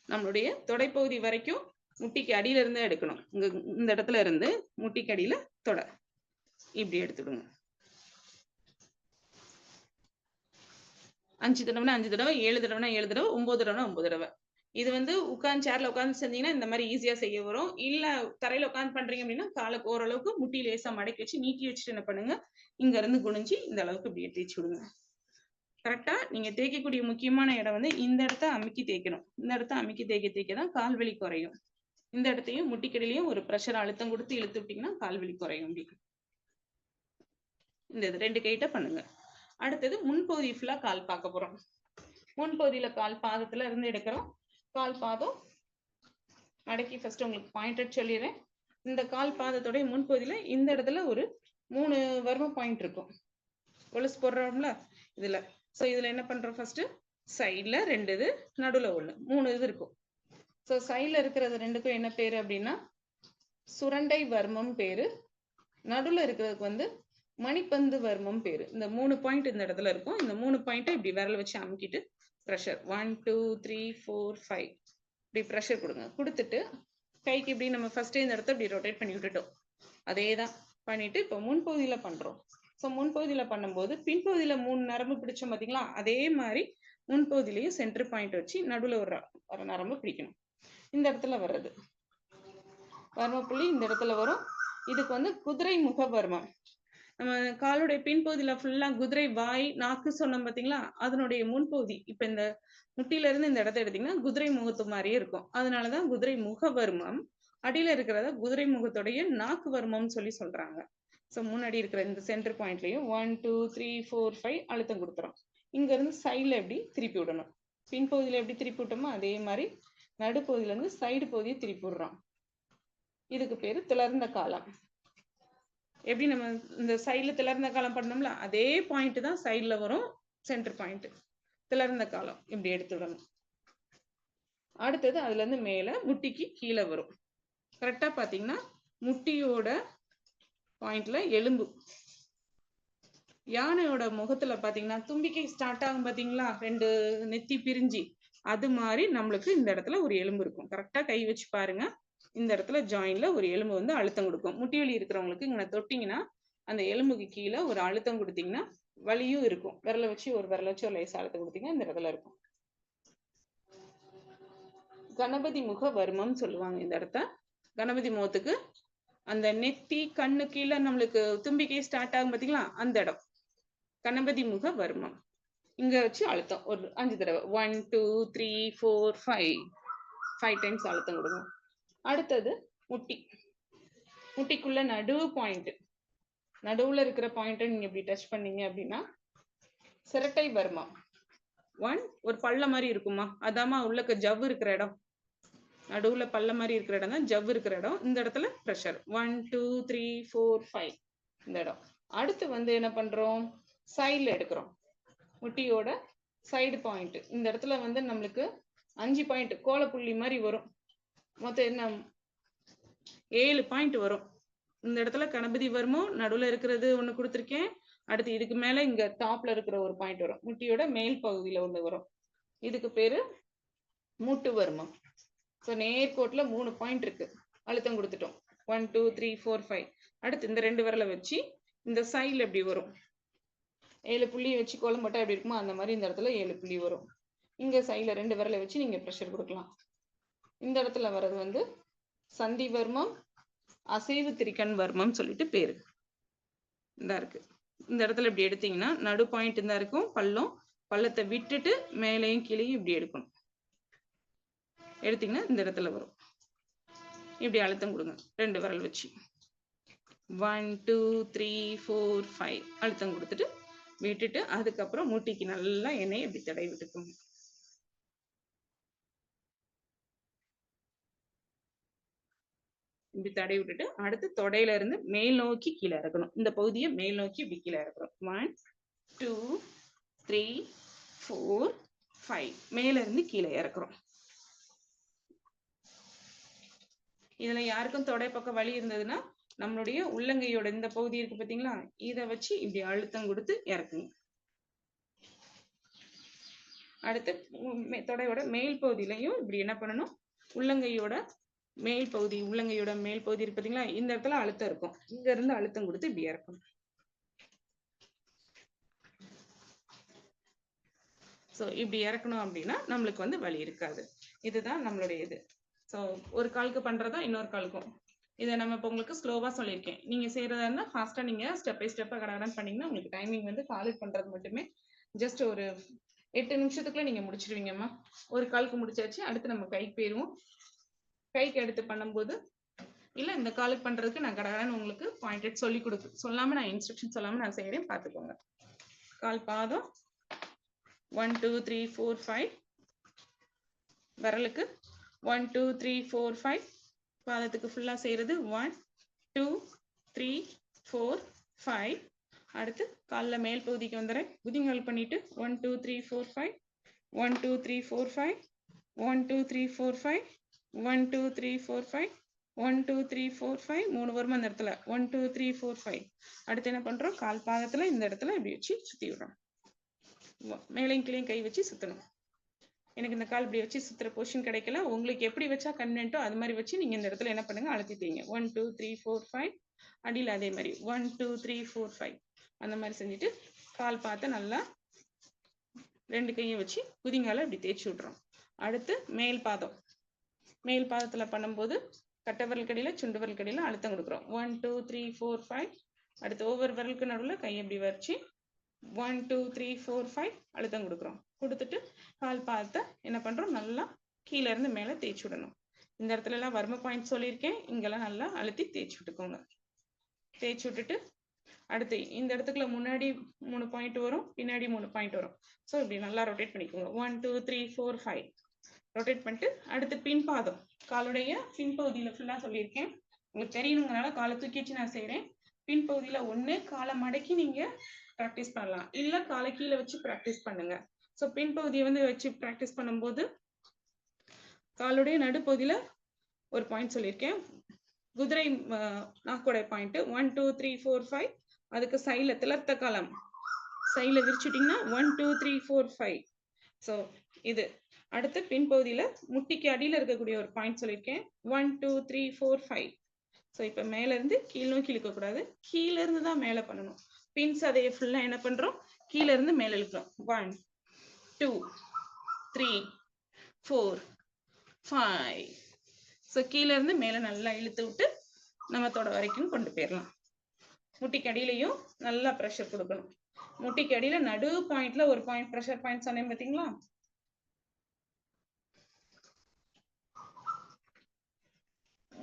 நம்மளுடைய தொடைப்பகுதி வரைக்கும் முட்டிக்கு அடியில இருந்து எடுக்கணும். இந்த இடத்துல இருந்து முட்டிக்கு அடியில தொடை இப்படி எடுத்துடுங்க. 5 தடவைனா 5 தடவை, 7 தடவைனா 7 தடவை, 9 தடவைனா 9 தடவை. இது வந்து உட்கார்ந்து சேர்ல உட்கார்ந்து செஞ்சீங்கன்னா இந்த மாதிரி ஈஸியா செய்ய வரும். இல்ல தரையில உட்கார்ந்து பண்றீங்க அப்படின்னா காலுக்கு ஓரளவுக்கு முட்டி லேசா மடக்கி வச்சு நீட்டி வச்சுட்டு என்ன பண்ணுங்க, இங்க இருந்து குனிஞ்சு இந்த அளவுக்கு இப்படியே தேய்ச்சி விடுங்க. கரெக்டா நீங்க தேய்க்கக்கூடிய முக்கியமான இடம் வந்து இந்த இடத்த அமுக்கி தேய்க்கணும். இந்த இடத்த அமுக்கி தேய்க்க தான் கால் வலி குறையும். இந்த இடத்தையும் முட்டிக்கடியிலையும் ஒரு ப்ரெஷர் அழுத்தம் கொடுத்து இழுத்து விட்டீங்கன்னா கால் வலி குறையும். அப்படி இந்த 2 கைட்ட பண்ணுங்க. அடுத்தது முன்பகுதி ஃபுல்லா கால் பார்க்க போறோம். முன்பகுதியில கால் பாதத்துல இருந்து எடுக்கிறோம். கால் பாதம் மடக்கி ஃபர்ஸ்ட் உங்களுக்கு பாயிண்டட் சொல்லிடுறேன். இந்த கால் பாதத்தோடைய முன்பகுதியில இந்த இடத்துல ஒரு 3 வர்ம பாயிண்ட் இருக்கும். கொலுசு போடுறோம்ல இதுல. ஸோ இதுல என்ன பண்றோம், ஃபர்ஸ்ட் சைட்ல 2 இது, நடுவுல 1, 3 இது இருக்கும். ஸோ சைட்ல இருக்கிறது 2க்கும் என்ன பேரு அப்படின்னா சுரண்டை வர்மம் பேரு. நடுவுல இருக்கிறதுக்கு வந்து மணிப்பந்து வர்மம் பேரு. இந்த 3 பாயிண்ட் இந்த இடத்துல இருக்கும். இந்த 3 பாயிண்ட்டை இப்படி விரல் வச்சு அமுக்கிட்டு ப்ரெஷர் 1 2 3 4 5 இப்படி ப்ரெஷர் கொடுங்க. கொடுத்துட்டு கைக்கு இப்படி நம்ம ஃபர்ஸ்ட் இந்த இடத்த இப்படி ரொட்டேட் பண்ணி விட்டுட்டோம். அதே தான் பண்ணிட்டு இப்போ முன்பகுதியில பண்றோம். ஸோ முன்பகுதியில பண்ணும்போது பின்பகுதியில 3 நரம்பு பிடிச்சோம் பார்த்தீங்களா, அதே மாதிரி முன்பகுதியிலையும் சென்டர் பாயிண்ட் வச்சு நடுவுல ஒரு நரம்பு பிடிக்கணும். இந்த இடத்துல வர்றது வர்ம புள்ளி இந்த இடத்துல வரும். இதுக்கு வந்து குதிரை முக வர்மம். நம்ம காலுடைய பின்பகுதியில ஃபுல்லா குதிரை வாய் நாக்கு சொன்னோம் பார்த்தீங்களா, அதனுடைய முன்பகுதி இப்ப இந்த முட்டில இருந்து இந்த இடத்த எடுத்தீங்கன்னா குதிரை முகத்து மாதிரியே இருக்கும். அதனாலதான் குதிரை முக வர்மம். அடியில இருக்கிறத குதிரை முகத்துடைய நாக்கு வர்மம் சொல்லி சொல்றாங்க. ஸோ முன்னாடி இருக்கிற இந்த சென்டர் பாயிண்ட்லயும் 1 2 3 4 5 அழுத்தம் கொடுத்துரும். இங்க இருந்து சைட்ல எப்படி திருப்பி விடணும், பின்பகுதியில எப்படி திருப்பி விட்டோமோ அதே மாதிரி நடுப்பகுதியில இருந்து சைடு பகுதியை திருப்பி விடுறோம். இதுக்கு பேரு திளர்ந்த காலம். எப்படி நம்ம இந்த சைட்ல திளர்ந்த காலம் பண்ணோம்ல, அதே பாயிண்ட் தான் சைட்ல வரும், சென்டர் பாயிண்ட். திளர்ந்த காலம் இப்படி எடுத்துடணும். அடுத்தது அதுல இருந்து மேல முட்டிக்கு கீழே வரும். கரெக்டா பாத்தீங்கன்னா முட்டியோட பாயிண்ட்ல எலும்பு, யானையோட முகத்துல பாத்தீங்கன்னா தும்பிக்கை ஸ்டார்ட் ஆகும் பாத்தீங்களா, 2 நெத்தி பிரிஞ்சு, அது மாதிரி நம்மளுக்கு இந்த இடத்துல ஒரு எலும்பு இருக்கும். கரெக்டா கை வச்சு பாருங்க, இந்த இடத்துல ஜாயின்ல ஒரு எலும்பு வந்து அழுத்தம் கொடுக்கும். முட்டி வலி இருக்கிறவங்களுக்கு இங்க தொட்டிங்கன்னா அந்த எலும்புக்கு கீழே ஒரு அழுத்தம் கொடுத்தீங்கன்னா வலியும் இருக்கும். விரலை வச்சு ஒரு லேசா அழுத்தம் கொடுத்தீங்கன்னா இந்த இடத்துல இருக்கும். கணபதி முக வர்மம் சொல்லுவாங்க இந்த இடத்த. கணபதி முகத்துக்கு அந்த நெத்தி கண்ணு கீழே நம்மளுக்கு தும்பிக்கை ஸ்டார்ட் ஆகும் பாத்தீங்களா, அந்த இடம் கணபதி முக வர்மம். இங்க வச்சு அழுத்தம் ஒரு 5 தடவை 1 2 3 4 5 டைம்ஸ் அழுத்தம் கொடுங்க. அடுத்தது முட்டி, முட்டிக்குள்ள நடுவு பாயிண்ட், நடுவுல இருக்கிற பாயிண்ட் நீங்க இப்படி டச் பண்ணீங்க அப்படின்னா சிரட்டை வர்மம். ஒரு பள்ள மாதிரி இருக்குமா, அதாமா உள்ளக்க ஜவ்வு இருக்கிற இடம், நடுவுல பள்ள மாதிரி இருக்கிற இடம் தான் ஜவ்வு இருக்கிற இடம். இந்த இடத்துல பிரஷர் 1 2 3 4 5 இந்த இடம். அடுத்து வந்து என்ன பண்றோம், சைட்ல எடுக்கிறோம். முட்டியோட சைடு பாயிண்ட், இந்த இடத்துல வந்து நம்மளுக்கு 5 பாயிண்ட் கோலப்புள்ளி மாதிரி வரும். மொத்தம் என்ன 7 பாயிண்ட் வரும். இந்த இடத்துல கணபதி வர்மம் நடுவுல இருக்கிறது ஒண்ணு கொடுத்துருக்கேன். அடுத்து இதுக்கு மேல இங்க டாப்ல இருக்கிற ஒரு பாயிண்ட் வரும், முட்டியோட மேல் பகுதியில ஒண்ணு வரும். இதுக்கு பேரு மூட்டு வர்மம். ஸோ நேர்கோட்டுல 3 பாயிண்ட் இருக்கு, அழுத்தம் கொடுத்துட்டோம் 1 2 3 4 5. அடுத்து இந்த 2 விரலை வச்சு இந்த சைட்ல எப்படி வரும், 7 புள்ளி வச்சு கோலம் போட்டா எப்படி இருக்குமோ அந்த மாதிரி இந்த இடத்துல 7 புள்ளி வரும். இங்க சைட்ல 2 விரலை வச்சு நீங்க ப்ரெஷர் கொடுக்கலாம். இந்த இடத்துல வர்றது வந்து சந்தி வர்மம், அசைவு திரிகண் வர்மம் சொல்லிட்டு பேரு இந்த இருக்கு. இந்த இடத்துல இப்படி எடுத்தீங்கன்னா நடு பாயிண்ட் தான் இருக்கும், பள்ளத்தை விட்டுட்டு மேலையும் கீழையும் இப்படி எடுக்கணும். எடுத்தீங்கன்னா இந்த இடத்துல வரும். இப்படி அழுத்தம் கொடுங்க 2 விரல் வச்சு 1 2 3 4 5 அழுத்தம் கொடுத்துட்டு விட்டுட்டு அதுக்கப்புறம் முட்டிக்கு நல்லா எண்ணெயை இப்படி தடவி விட்டுக்கோங்க. இப்படி தடவி விட்டுட்டு அடுத்து தொடையில இருந்து மேல் நோக்கி கீழே இறக்கணும். இந்த பகுதியை மேல் நோக்கி இப்படி கீழே இறக்குறோம். 1 2 3 4 5 மேல இருந்து கீழே இறக்குறோம். இதுல யாருக்கும் தொடை பக்கம் வலி இருந்ததுன்னா நம்மளுடைய உள்ளங்கையோட இந்த பகுதி இருக்கு பாத்தீங்களா, இதை வச்சு இப்படி அழுத்தம் கொடுத்து இறக்குங்க. அடுத்து தொடையோட மேல் பகுதியிலையும் இப்படி என்ன பண்ணணும், உள்ளங்கையோட மேல் பகுதி இருக்கு பாத்தீங்களா, இந்த இடத்துல அழுத்தம் இருக்கும், இங்க இருந்து அழுத்தம் கொடுத்து இப்படி இறக்கணும். ஸோ இப்படி இறக்கணும் அப்படின்னா நம்மளுக்கு வந்து வலி இருக்காது. இதுதான் நம்மளுடைய இது. ஸோ ஒரு காலுக்கு பண்றதா இன்னொரு காலுக்கும். இதை நம்ம இப்போ உங்களுக்கு ஸ்லோவா சொல்லியிருக்கேன். நீங்க செய்யறதா இருந்தா ஃபாஸ்டா நீங்க ஸ்டெப் பை ஸ்டெப்பா கடகடன் பண்ணீங்கன்னா உங்களுக்கு டைமிங் வந்து காலுக்கு பண்றது மட்டுமே ஜஸ்ட் ஒரு 8 நிமிஷத்துக்குள்ள நீங்க முடிச்சிருவீங்கம்மா. ஒரு காலுக்கு முடிச்சாச்சு. அடுத்து நம்ம கைக்கு போயிருவோம். கைக்கு எடுத்து பண்ணும்போது இல்ல இந்த காலுக்கு பண்றதுக்கு நான் கடகடன் உங்களுக்கு பாயிண்டட் சொல்லி சொல்லாம நான் இன்ஸ்ட்ரக்ஷன் சொல்லாம நான் செய்யறேன், பார்த்துக்கோங்க. கால் பாதம் 1 2 3 4 5 விரலுக்கு 1 2 3 4 5 பாதத்துக்கு ஃபுல்லா செய்யறது 1 2 3 4 5. அடுத்து கால்ல மேல் பகுதிக்கு வந்துடுறேன். குதிங்கால் பண்ணிட்டு 1 2 3 4 5 1 2 3 4 5 1 2 3 4 5 1 2 3 4 5 1 2 3 4 5 3 வருமா அந்த இடத்துல 1 2 3 4 5. அடுத்து என்ன பண்றோம், கால் பாதத்துல இந்த இடத்துல இப்படி வச்சு சுத்தி விடுறோம். மேலையும் கீழையும் கை வச்சு சுத்தணும். எனக்கு இந்த கால் இப்படி வச்சு சுத்துற பொசிஷன் கிடைக்கல, உங்களுக்கு எப்படி வச்சா கன்வீனியன்ட்டோ அது மாதிரி வச்சு நீங்க இந்த இடத்துல என்ன பண்ணுங்க, அழுத்திட்டீங்க 1 2 3 4 5. அடியில் அதே மாதிரி 1 2 3 4 5 அந்த மாதிரி செஞ்சுட்டு கால் பார்த்து நல்லா 2 கையும் வச்சு குதிங்கால இப்படி தேய்ச்சி விட்றோம். அடுத்து மேல் பாதத்துல பண்ணும்போது கட்டை விரல் கடியில சுண்டு விரல் கடியில அழுத்தம் கொடுக்குறோம். 1 2 3 4 5. அடுத்து ஒவ்வொரு விரலுக்கு நடுவில் கை எப்படி வச்சு 1 2 3 4 5 அழுத்தம் கொடுக்குறோம். கொடுத்துட்டு கால் பாதத்தை என்ன பண்றோம், நல்லா கீழே இருந்து மேலே தேய்ச்சி விடணும். இந்த இடத்துல எல்லாம் வர்ம பாயிண்ட் சொல்லியிருக்கேன், இங்கெல்லாம் நல்லா அழுத்தி தேய்ச்சி விட்டுக்கோங்க. தேய்ச்சி விட்டுட்டு அடுத்து இந்த இடத்துக்குள்ள முன்னாடி 3 பாயிண்ட் வரும், பின்னாடி 3 பாயிண்ட் வரும். ஸோ இப்படி நல்லா ரொட்டேட் பண்ணிக்கோங்க. 1 2 3 4 5 ரொட்டேட் பண்ணிட்டு அடுத்து பின்பாதம், காலுடைய பின்பகுதியில ஃபுல்லா சொல்லியிருக்கேன். உங்களுக்கு தெரியணுங்கிறனால காலை தூக்கி வச்சு நான் செய்யறேன். பின்பகுதியில ஒண்ணு காலை மடக்கி நீங்க ப்ராக்டிஸ் பண்ணலாம், இல்ல காலை கீழே வச்சு ப்ராக்டிஸ் பண்ணுங்க. ஸோ பின்பகுதியை வந்து வச்சு ப்ராக்டிஸ் பண்ணும்போது காலுடைய நடுப்பகுதியில ஒரு பாயிண்ட் சொல்லியிருக்கேன். குதிரை நாக்கோட பாயிண்ட் 1 2 3 4 5. அதுக்கு சைல திளர்த்த காலம் சைல விரிச்சுட்டீங்கன்னா 1 2 3 4 5. ஸோ இது அடுத்து பின்பகுதியில முட்டிக்கு அடியில இருக்கக்கூடிய ஒரு பாயிண்ட் சொல்லியிருக்கேன் 1 2 3 4 5. ஸோ இப்போ மேல இருந்து கீழ் நோக்கி இழுக்க கூடாது, கீழ இருந்து தான் மேல பண்ணணும். பின்ஸ் அதே ஃபுல்லா என்ன பண்றோம், கீழ இருந்து மேல இழுக்கிறோம். 1 2 3 4 5. ஸோ கீழ இருந்து மேல நல்லா இழுத்து விட்டு நம்ம தொட வரைக்கும் கொண்டு போயிடலாம். முட்டிக்கு அடியிலையும் நல்லா ப்ரெஷர் கொடுக்கணும். முட்டிக்கு அடியில நடு பாயிண்ட்ல ஒரு பாயிண்ட் ப்ரெஷர் பாயிண்ட் சொன்னேன் பாத்தீங்களா?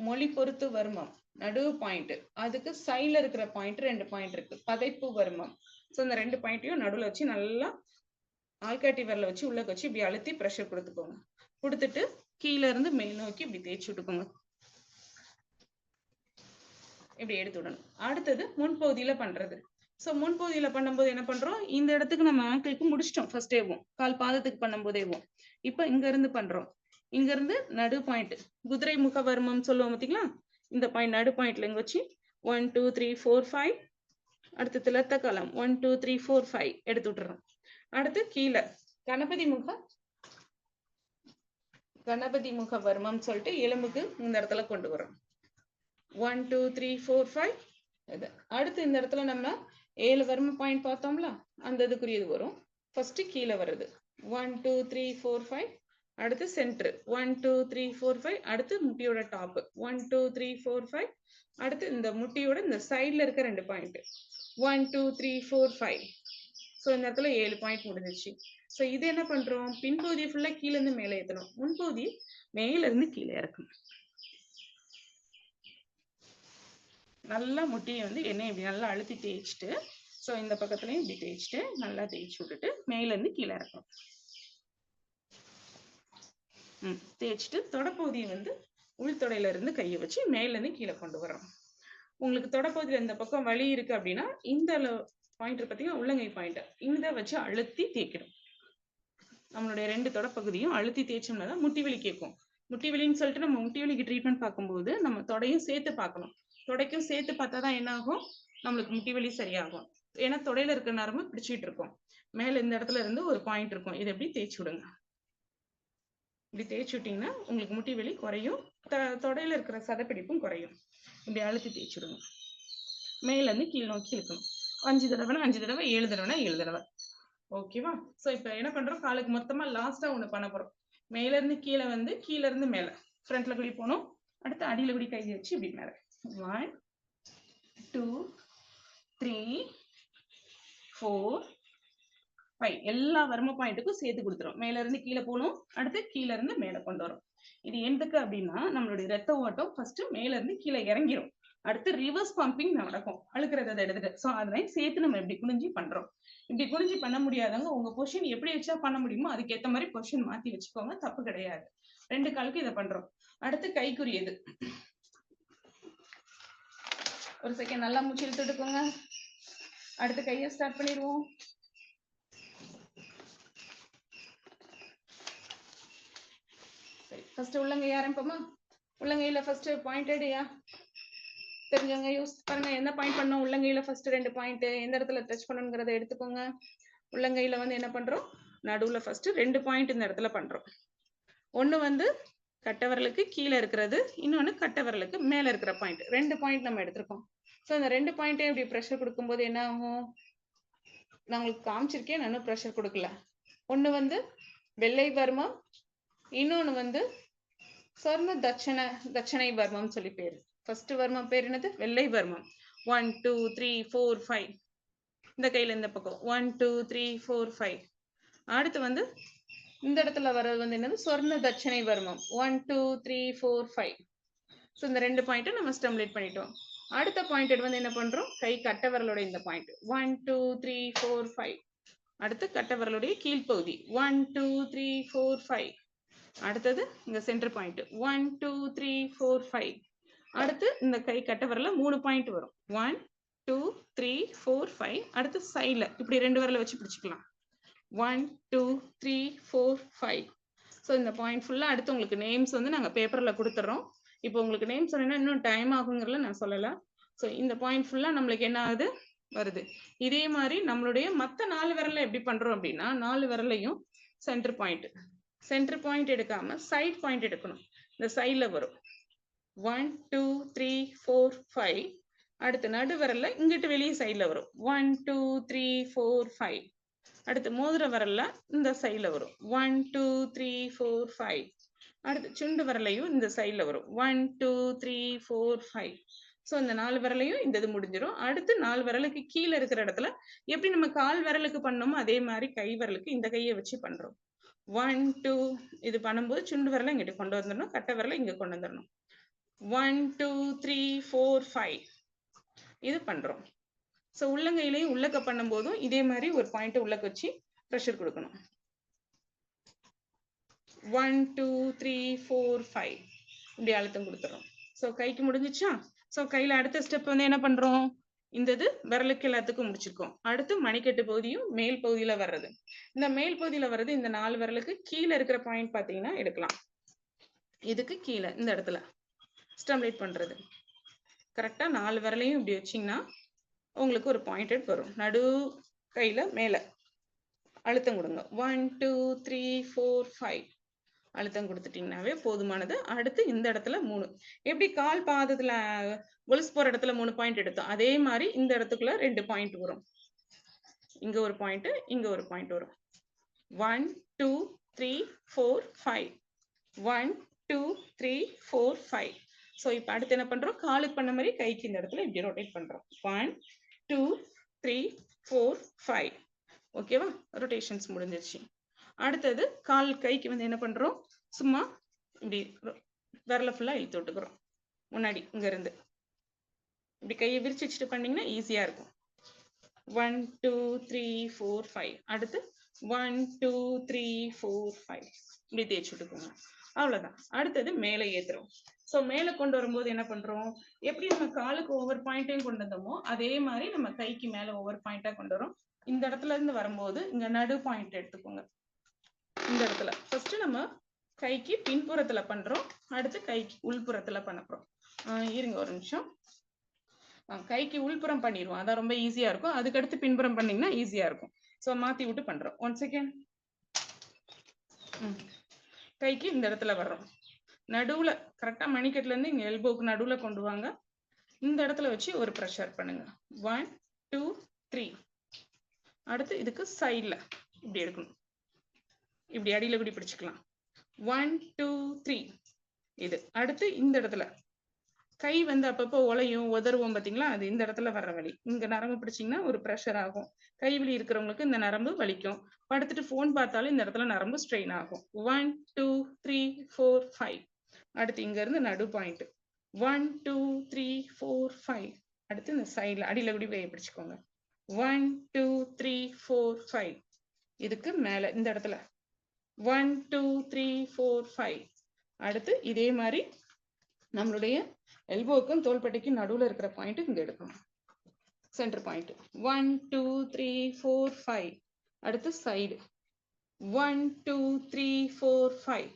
மொழி பொறுத்து வருமம் நடு பாயிண்ட், அதுக்கு சைட்ல இருக்கிற பாயிண்ட் 2 பாயிண்ட் இருக்கு, பதைப்பு வருமம். ஸோ இந்த 2 பாயிண்ட்டையும் நடுவில் வச்சு நல்லா ஆள்காட்டி விரல வச்சு உள்ள வச்சு இப்படி அழுத்தி ப்ரெஷர் கொடுத்துக்கோங்க. கொடுத்துட்டு கீழ இருந்து மேல் நோக்கி இப்படி தேய்ச்சி விட்டுக்கோங்க. இப்படி எடுத்து விடணும். அடுத்தது முன்பகுதியில பண்றது. ஸோ முன்பகுதியில பண்ணும்போது என்ன பண்றோம், இந்த இடத்துக்கு நம்ம ஆங்கிளுக்கு முடிச்சிட்டோம் ஃபர்ஸ்ட் டேவும், கால் பாதத்துக்கு பண்ணும்போதேவும். இப்போ இங்க இருந்து பண்றோம். இங்க இருந்து நடு பாயிண்ட் குதிரை முக வர்மம் சொல்லுவோம் பாத்தீங்களா, இந்த பாயிண்ட் நடு பாயிண்ட்ல இங்க வச்சு 1 2 3 4 5. அடுத்து திளர்த்த காலம் 1 2 3 4 5 எடுத்து விட்டுறோம். அடுத்து கீழே கணபதி முக வர்மம் சொல்லிட்டு எலும்புக்கு இந்த இடத்துல கொண்டு வரோம். 1 2 3 4 5. அடுத்து இந்த இடத்துல நம்ம 7 வர்ம பாயிண்ட் பார்த்தோம்ல, அந்த இதுக்குரியது வரும். ஃபர்ஸ்ட் கீழே வருது 1 2 3 4 5. அடுத்து சென்டர் 1 2 3 4 5. அடுத்து முட்டியோட டாப் 1 2 3 4 5. அடுத்து இந்த முட்டியோட இந்த சைட்ல இருக்க 2 பாயிண்ட் 1 2 3 4 5. ஸோ இந்த இடத்துல 7 பாயிண்ட் முடிஞ்சிருச்சு. ஸோ இது என்ன பண்றோம், பின்பகுதியை ஃபுல்லா கீழே இருந்து மேலே ஏற்றணும், முன்பகுதி மேல இருந்து கீழே இறக்கணும். நல்லா முட்டியை வந்து எண்ணெய் இப்படி நல்லா அழுத்தி தேய்ச்சிட்டு, ஸோ இந்த பக்கத்துலையும் இப்படி தேய்ச்சிட்டு நல்லா தேய்ச்சி விட்டுட்டு மேல இருந்து கீழே இறக்கணும். தேய்ச்சிட்டு தொடப்பகுதியை வந்து உள்தொடையில இருந்து கையை வச்சு மேல இருந்து கீழே கொண்டு வரோம். உங்களுக்கு தொடப்பகுதியில இந்த பக்கம் வலி இருக்கு அப்படின்னா இந்த பாயிண்ட் பார்த்தீங்கன்னா உள்ளங்கை பாயிண்ட், இந்த வச்சு அழுத்தி தேய்க்கணும். நம்மளுடைய 2 தொடப்பகுதியும் அழுத்தி தேய்ச்சோம்னா தான் முட்டி வலி கேட்கும். முட்டி வலின்னு சொல்லிட்டு நம்ம முட்டி வலிக்கு ட்ரீட்மெண்ட் பார்க்கும்போது நம்ம தொடையும் சேர்த்து பார்க்கணும். தொடைக்கும் சேர்த்து பார்த்தா தான் என்ன ஆகும், நம்மளுக்கு முட்டி வலி சரியாகும். ஏன்னா தொடையில இருக்கிற நரம்பு பிடிச்சிட்டு இருக்கும். மேல இந்த இடத்துல இருந்து ஒரு பாயிண்ட் இருக்கும், இதை எப்படி தேய்ச்சி விடுங்க. இப்படி தேய்ச்சி விட்டீங்கன்னா உங்களுக்கு முட்டி வலி குறையும், தொடையில இருக்கிற சதப்பிடிப்பும் குறையும். இப்படி அழுத்தி தேய்ச்சி விடுங்க. மேல இருந்து கீழ் நோக்கி இழுக்கணும். 5 தடவைனா 5 தடவை, 7 தடவைனா 7 தடவை. ஓகேவா? ஸோ இப்போ என்ன பண்றோம், காலுக்கு மொத்தமா லாஸ்டா ஒண்ணு பண்ண போறோம். மேல இருந்து கீழே வந்து கீழ இருந்து மேல ஃப்ரண்ட்ல கூடி போகணும். அடுத்து அடியில கூடி கை வச்சு இப்படி மேல 1 2 3 4 5 எல்லா வர்ம பாயிண்ட்டுக்கும் சேர்த்து கொடுத்துரும். மேல இருந்து கீழே போகணும், அடுத்து கீழ இருந்து மேல கொண்டு வரும். இது எதுக்கு அப்படின்னா நம்மளுடைய ரத்த ஓட்டம் ஃபர்ஸ்ட் மேல இருந்து கீழே இறங்கிரும், அடுத்து ரிவர்ஸ் பம்பிங் நடக்கும் அழுக்கிறத எடுத்துட்டு. ஸோ அதனால சேர்த்து நம்ம இப்படி குனிஞ்சி பண்றோம். இப்படி குனிஞ்சி பண்ண முடியாதவங்க உங்க பொசிஷன் எப்படி வச்சா பண்ண முடியுமோ அதுக்கேற்ற மாதிரி பொசிஷன் மாத்தி வச்சுக்கோங்க, தப்பு கிடையாது. 2 காலுக்கு இதை பண்றோம். அடுத்து கைக்குரியது. ஒரு செகண்ட் நல்லா மூச்சு இழுத்து எடுக்கோங்க. அடுத்து கையை ஸ்டார்ட் பண்ணிடுவோம். சரி, ஃபர்ஸ்ட் உள்ளங்கை ஆரம்பிப்போமா? உள்ளங்கையில ஃபர்ஸ்ட் பாயிண்ட் எடுயா தெரிஞ்சவங்க யூஸ் பாருங்க. என்ன பாயிண்ட் பண்ணோம், உள்ளங்கையில ஃபர்ஸ்ட் 2 பாயிண்ட் எந்த இடத்துல டச் பண்ணணுங்கிறத எடுத்துக்கோங்க. உள்ளங்கையில வந்து என்ன பண்றோம், நடுவுல ஃபர்ஸ்ட் 2 பாயிண்ட் இந்த இடத்துல பண்றோம். ஒண்ணு வந்து கட்டை விரலுக்கு கீழே இருக்கிறது, இன்னொன்னு கட்டை விரலுக்கு மேல இருக்கிற பாயிண்ட். 2 பாயிண்ட் நம்ம எடுத்திருக்கோம். ஸோ இந்த 2 பாயிண்ட்டையும் இப்படி ப்ரெஷர் கொடுக்கும்போது என்ன ஆகும், நான் உங்களுக்கு காமிச்சிருக்கேன், நானும் ப்ரெஷர் கொடுக்கல. ஒண்ணு வந்து வெள்ளை வர்மம், இன்னொன்னு வந்து சொர்ண தட்சணை வர்மம் சொல்லி பேரு. ஃபர்ஸ்ட் வர்மம் பேர் என்னது, வெள்ளை வர்மம். 1 2 3 4 5. இந்த கையில இந்த பக்கம் 1 2 3 4 5. அடுத்து வந்து இந்த இடத்துல வர்றது வந்து என்னது, சொர்ண தட்சணை வர்மம் 1 2 3 4 5. ஸோ இந்த 2 பாயிண்ட்டை நம்ம ஸ்டிமுலேட் பண்ணிட்டோம். அடுத்த பாயிண்ட் வந்து என்ன பண்றோம், கை கட்டை விரலோட இந்த பாயிண்ட் 1 2 3 4 5. அடுத்து கட்டை விரலுடைய கீழ்ப்பகுதி 1 2 3 4 5. அடுத்தது இந்த சென்டர் பாயிண்ட் 1 2 3 4 5. அடுத்து இந்த கை கட்டை விரல்ல 3 பாயிண்ட் வரும் 1 2 3 4 5. அடுத்து சைட்ல இப்படி 2 விரலை வச்சு பிடிச்சிக்கலாம் 1 2 3 4 5. ஸோ இந்த பாயிண்ட் ஃபுல்லா அடுத்து உங்களுக்கு நேம்ஸ் வந்து நாங்கள் பேப்பர்ல கொடுத்துட்றோம். இப்போ உங்களுக்கு நேம் சொன்னேன்னா இன்னும் டைம் ஆகுங்கிறதுல நான் சொல்லல. ஸோ இந்த பாயிண்ட் ஃபுல்லா நம்மளுக்கு என்ன ஆகுது வருது. இதே மாதிரி நம்மளுடைய மற்ற 4 விரல்ல எப்படி பண்றோம் அப்படின்னா 4 விரலையும் சென்டர் பாயிண்ட் எடுக்காம சைட் பாயிண்ட் எடுக்கணும். இந்த சைட்ல வரும் 1 2 3 4 5. அடுத்து நடு விரல்ல இங்கிட்டு வெளியே சைட்ல வரும் 1 2 3 4 5. அடுத்து மோதிர விரல்ல இந்த சைட்ல வரும் 1 2 3 4 5. அடுத்து சுண்டு விரலையும் இந்த சைட்ல வரும் 1 2 3 4 5. ஸோ இந்த 4 விரலையும் இந்த இது முடிஞ்சிடும். அடுத்து 4 விரலுக்கு கீழே இருக்கிற இடத்துல எப்படி நம்ம கால் விரலுக்கு பண்ணோமோ அதே மாதிரி கை விரலுக்கு இந்த கையை வச்சு பண்றோம். 1 2 இது பண்ணும்போது சுண்டு விரலை இங்கிட்டு கொண்டு வந்துடணும், கட்டை விரலை இங்க கொண்டு வந்துடணும். 1 2 3 4 5 இது பண்றோம். ஸோ உள்ளங்கையிலையும் உள்ளக்க பண்ணும் போதும் இதே மாதிரி ஒரு பாயிண்ட் உள்ளக்க வச்சு ப்ரெஷர் கொடுக்கணும். 1 2 3 4 5 இப்படி அழுத்தம் கொடுத்துறோம். ஸோ கைக்கு முடிஞ்சிச்சா? ஸோ கையில அடுத்த ஸ்டெப் வந்து என்ன பண்றோம், இந்த இது விரலுக்கு எல்லாத்துக்கும் முடிச்சிருக்கோம். அடுத்து மணிக்கட்டு பகுதியும் மேல் பகுதியில வர்றது. இந்த மேல் பகுதியில வர்றது இந்த 4 விரலுக்கு கீழே இருக்கிற பாயிண்ட் பாத்தீங்கன்னா எடுக்கலாம். இதுக்கு கீழே இந்த இடத்துல ஸ்டம்லேட் பண்றது கரெக்டா 4 விரலையும் இப்படி வச்சீங்கன்னா உங்களுக்கு ஒரு பாயிண்டட் வரும். நடு கையில மேல அழுத்தம் கொடுங்க. 1 2 3 4 5 அழுத்தம் கொடுத்துட்டீங்கன்னாவே போதுமானது. அடுத்து இந்த இடத்துல 3 எப்படி கால் பாதத்துல கொலுசு போற இடத்துல 3 பாயிண்ட் எடுத்தோம் அதே மாதிரி இந்த இடத்துக்குள்ள 2 பாயிண்ட் வரும். இங்க ஒரு பாயிண்ட், இங்க ஒரு பாயிண்ட் வரும். 1 2 3 4 5 1 2 3 4 5. ஸோ இப்போ அடுத்து என்ன பண்றோம், காலுக்கு பண்ண மாதிரி கைக்கு இந்த இடத்துல இப்படி ரொட்டேட் பண்றோம். 1 2 3 4 5. ஓகேவா, ரொட்டேஷன்ஸ் முடிஞ்சிருச்சு. அடுத்தது கால் கைக்கு வந்து என்ன பண்றோம், சும்மா இப்படி விரல ஃபுல்லா இழுத்து விட்டுக்கிறோம். முன்னாடி இங்க இருந்து இப்படி கையை விரிச்சு வச்சுட்டு பண்ணீங்கன்னா ஈஸியா இருக்கும். 1 2 3 4 5. அடுத்து 1 2 3 4 5 இப்படி தேய்ச்சி விட்டுக்கோங்க. அவ்வளவுதான். அடுத்தது மேலே ஏத்துறோம். ஸோ மேலே கொண்டு வரும்போது என்ன பண்றோம், எப்படி நம்ம காலுக்கு ஒவ்வொரு பாயிண்ட்டையும் கொண்டு வந்தோமோ அதே மாதிரி நம்ம கைக்கு மேல ஒவ்வொரு பாயிண்டா கொண்டு வரோம். இந்த இடத்துல இருந்து வரும்போது இங்க நடு பாயிண்ட் எடுத்துக்கோங்க. இந்த இடத்துல ஃபர்ஸ்ட் நம்ம கைக்கு பின்புறத்துல பண்றோம், அடுத்து கைக்கு உள்புறத்துல பண்ண போறோம். இருங்க ஒரு நிமிஷம். கைக்கு உள்புறம் பண்ணிடுவோம், அதான் ரொம்ப ஈஸியா இருக்கும். அதுக்கடுத்து பின்புறம் பண்ணீங்கன்னா ஈஸியா இருக்கும். ஸோ மாத்தி விட்டு பண்றோம். 1 செகண்ட். கைக்கு இந்த இடத்துல வர்றோம், நடுவுல கரெக்டா மணிக்கட்டுல இருந்து இங்க எல்போக்கு நடுவுல கொண்டு வாங்க. இந்த இடத்துல வச்சு ஒரு ப்ரெஷர் பண்ணுங்க. 1 2 3. அடுத்து இதுக்கு சைட்ல இப்படி எடுக்கணும், இப்படி அடியில இப்படி பிடிச்சுக்கலாம். 1 2 3 இது. அடுத்து இந்த இடத்துல கை வந்து அப்பப்போ உலையும் உதறுவோம் பாத்தீங்களா, அது இந்த இடத்துல வர்ற வலி. இங்க நரம்பு பிடிச்சிங்கன்னா ஒரு ப்ரெஷர் ஆகும். கைவலி இருக்கிறவங்களுக்கு இந்த நரம்பு வலிக்கும். படுத்துட்டு போன் பார்த்தாலும் இந்த இடத்துல நரம்பு ஸ்ட்ரெயின் ஆகும். 1 2 3 4 5. அடுத்து இங்க இருந்து நடு பாயிண்ட் 1 2 3 4 5. அடுத்து இந்த சைட்ல அடியில இப்படி கையை பிடிச்சுக்கோங்க. 1 2 3 4 5. இதுக்கு மேல இந்த இடத்துல 1 2 3 4 5. அடுத்து இதே மாதிரி நம்மளுடைய எல்போக்கும் தோள்பட்டைக்கும் நடுவுல இருக்கிற பாயிண்ட் இங்க எடுக்கணும், சென்டர் பாயிண்ட். 1 2 3 4 5. அடுத்து சைடு 1 2 3 4 5.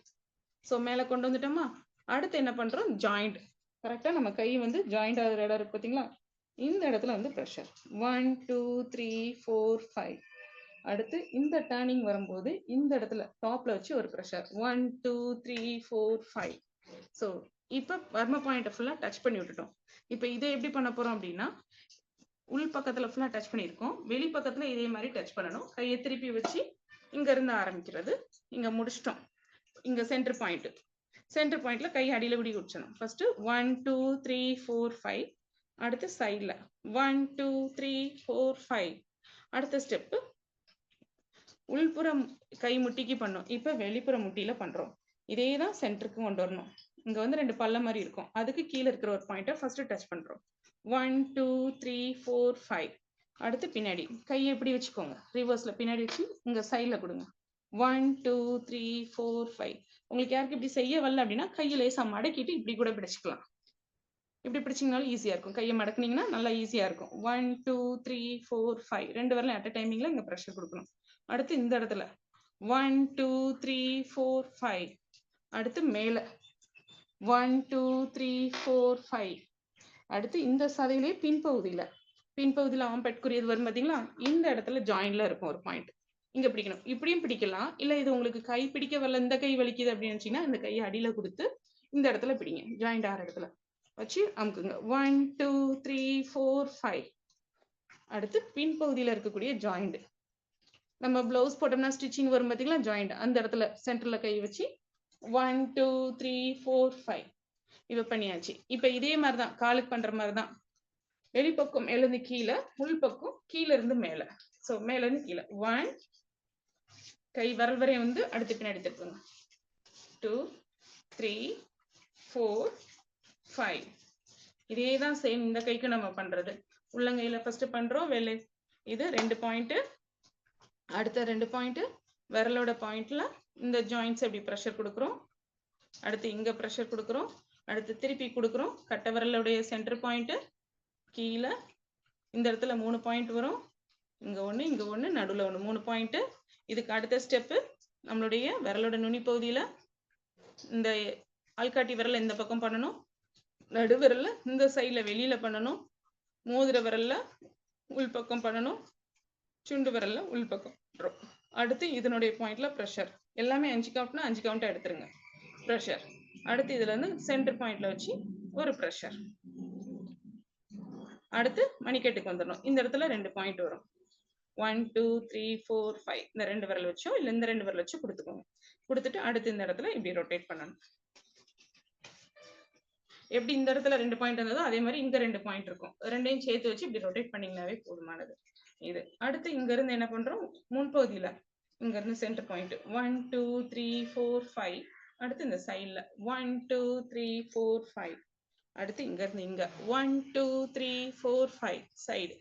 ஸோ மேல கொண்டு வந்துட்டோமா. அடுத்து என்ன பண்றோம், ஜாயிண்ட். கரெக்டா நம்ம கை வந்து ஜாயிண்ட் ஆகிற இடம் இருக்கு பாத்தீங்களா, இந்த இடத்துல வந்து ப்ரெஷர். 1 2 3 4 5. அடுத்து இந்த டர்னிங் வரும்போது இந்த இடத்துல டாப்ல வச்சு ஒரு ப்ரெஷர். 1 2 3 4 5. ஸோ இப்ப வர்ம பாயிண்ட் ஃபுல்லா டச் பண்ணி விட்டுட்டோம். இப்ப இதை எப்படி பண்ண போறோம் அப்படின்னா, உள் பக்கத்துல ஃபுல்லா டச் பண்ணிருக்கோம், வெளி பக்கத்துல இதே மாதிரி டச் பண்ணணும். கையை திருப்பி வச்சு இங்க இருந்து ஆரம்பிக்கிறது, இங்க முடிச்சிட்டோம். இங்க சென்டர் பாயிண்ட்ல கை அடியில விடி குடிச்சணும். ஃபர்ஸ்ட் 1 2 3 4 5. அடுத்து சைட்ல 1 2 3 4 5. அடுத்த ஸ்டெப் உள்புறம் கை முட்டிக்கு பண்ணோம், இப்ப வெளிப்புற முட்டியில பண்றோம். இதே தான் சென்டருக்கு கொண்டு வரணும். இங்க வந்து 2 பல்ல மாதிரி இருக்கும், அதுக்கு கீழே இருக்கிற ஒரு பாயிண்ட்டை ஃபர்ஸ்ட் டச் பண்றோம். 1 2 3 4 5. அடுத்து பின்னாடி கையை எப்படி வச்சுக்கோங்க, ரிவர்ஸ்ல பின்னாடி வச்சு இங்க சைட்ல கொடுங்க. 1 2 3 4 5. உங்களுக்கு யாருக்கு இப்படி செய்ய வரல அப்படின்னா கையை லேசா மடக்கிட்டு இப்படி கூட பிடிச்சிக்கலாம். இப்படி பிடிச்சிங்கனாலும் ஈஸியா இருக்கும். கையை மடக்குனீங்கன்னா நல்லா ஈஸியா இருக்கும். 1 2 3 4 5. 2 வரல அட் டைமிங்ல இங்க ப்ரெஷர் கொடுக்கணும். அடுத்து இந்த இடத்துல 1 2 3 4 5. அடுத்து மேல 1 2 3 4 5. அடுத்து இந்த சதையிலே பின்பகுதியில ஆம்பெட்குரியது வரும் பாத்தீங்களா, இந்த இடத்துல ஜாயின்ல இருக்கும் ஒரு பாயிண்ட். இங்க பிடிக்கணும். இப்படியும் பிடிக்கலாம், இல்ல இது உங்களுக்கு கை பிடிக்க வரல, இந்த கை வலிக்குது அப்படின்னு நினைச்சீங்கன்னா இந்த கையை அடியில கொடுத்து இந்த இடத்துல பிடிங்க, ஜாயிண்ட் ஆகிற இடத்துல வச்சு அமுக்குங்க. 1 2 3 4 5. அடுத்து பின்பகுதியில இருக்கக்கூடிய ஜாயிண்ட், நம்ம பிளவுஸ் போட்டோம்னா ஸ்டிச்சிங் வரும் பாத்தீங்களா, ஜாயிண்ட் அந்த இடத்துல சென்டர்ல கை வச்சு 1 2 3 4 5. இப்ப பண்ணியாச்சு. இப்ப இதே மாதிரிதான் காலுக்கு பண்ற மாதிரிதான், வெளிப்பக்கம் மேல இருந்து கீழே, உள்பக்கம் கீழே இருந்து மேல. சோ மேல இருந்து கீழே 1, கை விரல் வரை வந்து அடுத்து பின்னாடி திருப்புங்க. 2 3 4 5. இதேதான் சேம் இந்த கைக்கு நம்ம பண்றது. உள்ளங்கையில ஃபர்ஸ்ட் பண்றோம், வெளி இது 2 பாயிண்ட், அடுத்த 2 பாயிண்ட், விரலோட பாயிண்ட்ல இந்த ஜாயின்ஸ் எப்படி ப்ரெஷர் கொடுக்குறோம், அடுத்து இங்க ப்ரெஷர் கொடுக்குறோம், அடுத்து திருப்பி கொடுக்குறோம். கட்டை விரலுடைய சென்டர் பாயிண்ட் கீழே இந்த இடத்துல 3 பாயிண்ட் வரும், இங்க ஒண்ணு இங்க ஒண்ணு நடுவுல ஒண்ணு, 3 பாயிண்ட். இதுக்கு அடுத்த ஸ்டெப் நம்மளுடைய விரலோட நுனி பகுதியில இந்த ஆள்காட்டி விரல இந்த பக்கம் பண்ணணும், நடு விரல்ல இந்த சைட்ல வெளியில பண்ணணும், மோதிர விரல்ல உள்பக்கம் பண்ணணும், சுண்டு விரல்ல உள்பக்கம். அடுத்து இதனுடைய பாயிண்ட்ல ப்ரெஷர். எல்லாமே 5 கவுண்ட்னா 5 கவுண்டா எடுத்துருங்க ப்ரெஷர். அடுத்து இதுல இருந்து சென்டர் பாயிண்ட்ல வச்சு ஒரு ப்ரெஷர். அடுத்து மணிக்கட்டுக்கு வந்துடணும். இந்த இடத்துல 2 பாயிண்ட் வரும், 1 2 3 4 5. இந்த 2 விரல் வச்சோ இல்ல இந்த 2 விரல் வச்சோ கொடுத்துக்கோங்க. கொடுத்துட்டு அடுத்து இந்த இடத்துல இப்படி ரொட்டேட் பண்ணணும். எப்படி இந்த இடத்துல 2 பாயிண்ட் இருந்ததோ அதே மாதிரி இங்க 2 பாயிண்ட் இருக்கும், ரெண்டையும் சேர்த்து வச்சு இப்படி ரொட்டேட் பண்ணீங்கன்னாவே போதுமானது. இது அடுத்து இங்க இருந்து என்ன பண்றோம், முன்பகுதியில இங்க இருந்து சென்டர் பாயிண்ட் 1 2 3 4 5. அடுத்து இந்த சைட்ல 1 2 3 4 5. அடுத்து இங்க இருந்து இங்க 1 2 3 4 5 சைடு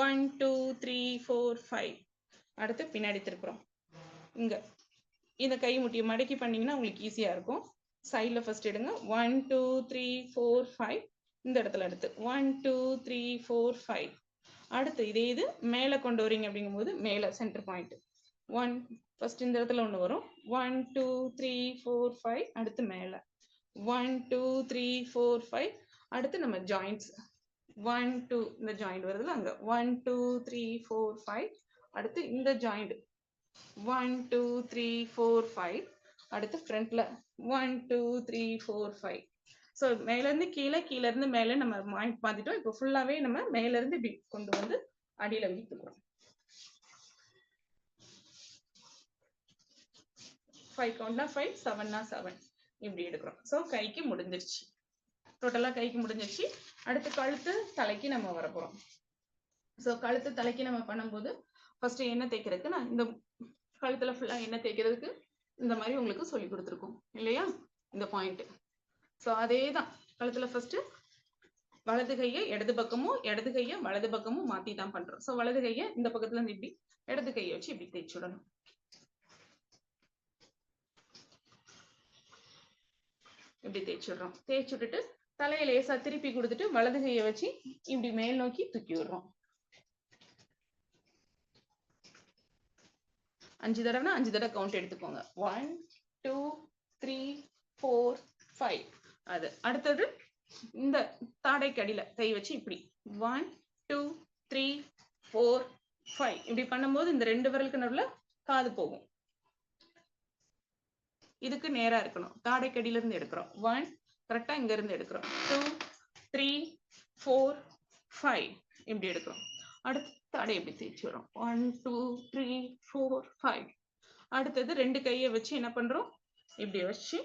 1 2 3 4 5. அடுத்து பின்னாடி திருப்புறோம். இங்க இந்த கை முட்டியை மடக்கி பண்ணீங்கன்னா உங்களுக்கு ஈஸியா இருக்கும். சைட்ல ஃபர்ஸ்ட் எடுங்க, 1 2 3 4 5. இந்த இடத்துல அடுத்து 1 2 3 4 5. அடுத்து இதே இது மேல கொண்டு வரீங்க அப்படிங்கும்போது மேல சென்டர் பாயிண்ட் 1 ஃபர்ஸ்ட் இந்த இடத்துல ஒண்ணு வரும், 1 2 3 4 5. அடுத்து மேல 1 2 3 4 5. அடுத்து நம்ம ஜாயிண்ட்ஸ் 1 2 இந்த ஜாயிண்ட் வருதுல அங்க 1 2 3 4 5. அடுத்து இந்த ஜாயிண்ட் 1 2 3 4 5. அடுத்து ஃப்ரண்ட்ல 1 2 3 4 5. ஸோ மேல இருந்து கீழே, கீழே இருந்து மேல நம்ம மாத்திட்டோம். இப்போ ஃபுல்லாவே நம்ம மேல இருந்து இப்படி கொண்டு வந்து அடியில வைக்கிறோம். 5 கவுண்ட்னா 5, 7னா 7 இப்படி எடுக்கிறோம். ஸோ கைக்கு முடிஞ்சிருச்சு, டோட்டலா கைக்கு முடிஞ்சிருச்சு. அடுத்து கழுத்து தலைக்கு நம்ம வரப்போறோம். ஸோ கழுத்து தலைக்கு நம்ம பண்ணும்போது ஃபர்ஸ்ட் எண்ணெய் தேய்க்கிறதுக்கு நான் இந்த கழுத்துல ஃபுல்லா எண்ணெய் தேய்க்கிறதுக்கு இந்த மாதிரி உங்களுக்கு சொல்லி கொடுத்துருக்கோம் இல்லையா, இந்த பாயிண்ட். ஸோ அதே தான் கழுத்துல ஃபர்ஸ்ட் வலது கையை இடது பக்கமும் இடது கையை வலது பக்கமும் மாத்தி தான் பண்றோம். ஸோ வலது கையை இந்த பக்கத்துல இருந்து இப்படி, இடது கையை வச்சு இப்படி தேய்ச்சி விடணும். இப்படி தேய்ச்சி விடுறோம். தேய்ச்சி விட்டுட்டு தலையை லேசா திருப்பி கொடுத்துட்டு வலது கையை வச்சு இப்படி மேல் நோக்கி தூக்கி விடுறோம். 5 தடவைனா 5 தடவை கவுண்ட் எடுத்துக்கோங்க. 1 2 3 4 5. அது அடுத்தது இந்த தாடைக்கு அடியில கை வச்சு இப்படி 1 2 3 4 5 இப்படி பண்ணும்போது இந்த 2 விரலுக்கு நடுவுல காது போகும். இதுக்கு நேரா இருக்கணும். தாடைக்கு அடியில இருந்து எடுக்கிறோம். 1 கரெக்டா இங்க இருந்து எடுக்கிறோம். 2 3 4 5 இப்படி எடுக்கிறோம். அடுத்து தாடை இப்படி தேய்ச்சி வரும். 1 2 3 4 5. அடுத்தது 2 கையை வச்சு என்ன பண்றோம், இப்படி வச்சு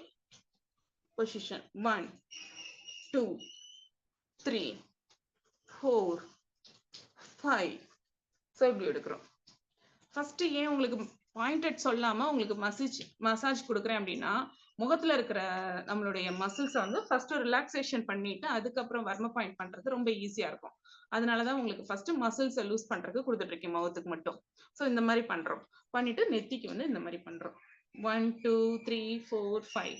பொசிஷன் 1 2 3 4 5. ஸோ இப்படி எடுக்கிறோம். ஃபர்ஸ்ட் ஏன் உங்களுக்கு பாயிண்டட் சொல்லாம உங்களுக்கு மசாஜ் கொடுக்குறேன் அப்படின்னா, முகத்துல இருக்கிற நம்மளுடைய மசில்ஸை வந்து ஃபர்ஸ்ட் ரிலாக்ஸேஷன் பண்ணிட்டு அதுக்கப்புறம் வர்ம பாயிண்ட் பண்றது ரொம்ப ஈஸியா இருக்கும். அதனாலதான் உங்களுக்கு ஃபர்ஸ்ட் மசில்ஸை லூஸ் பண்றதுக்கு கொடுத்துட்டு இருக்கேன் முகத்துக்கு மட்டும். ஸோ இந்த மாதிரி பண்றோம். பண்ணிட்டு நெத்திக்கு வந்து இந்த மாதிரி பண்றோம். 1 2 3 4 5.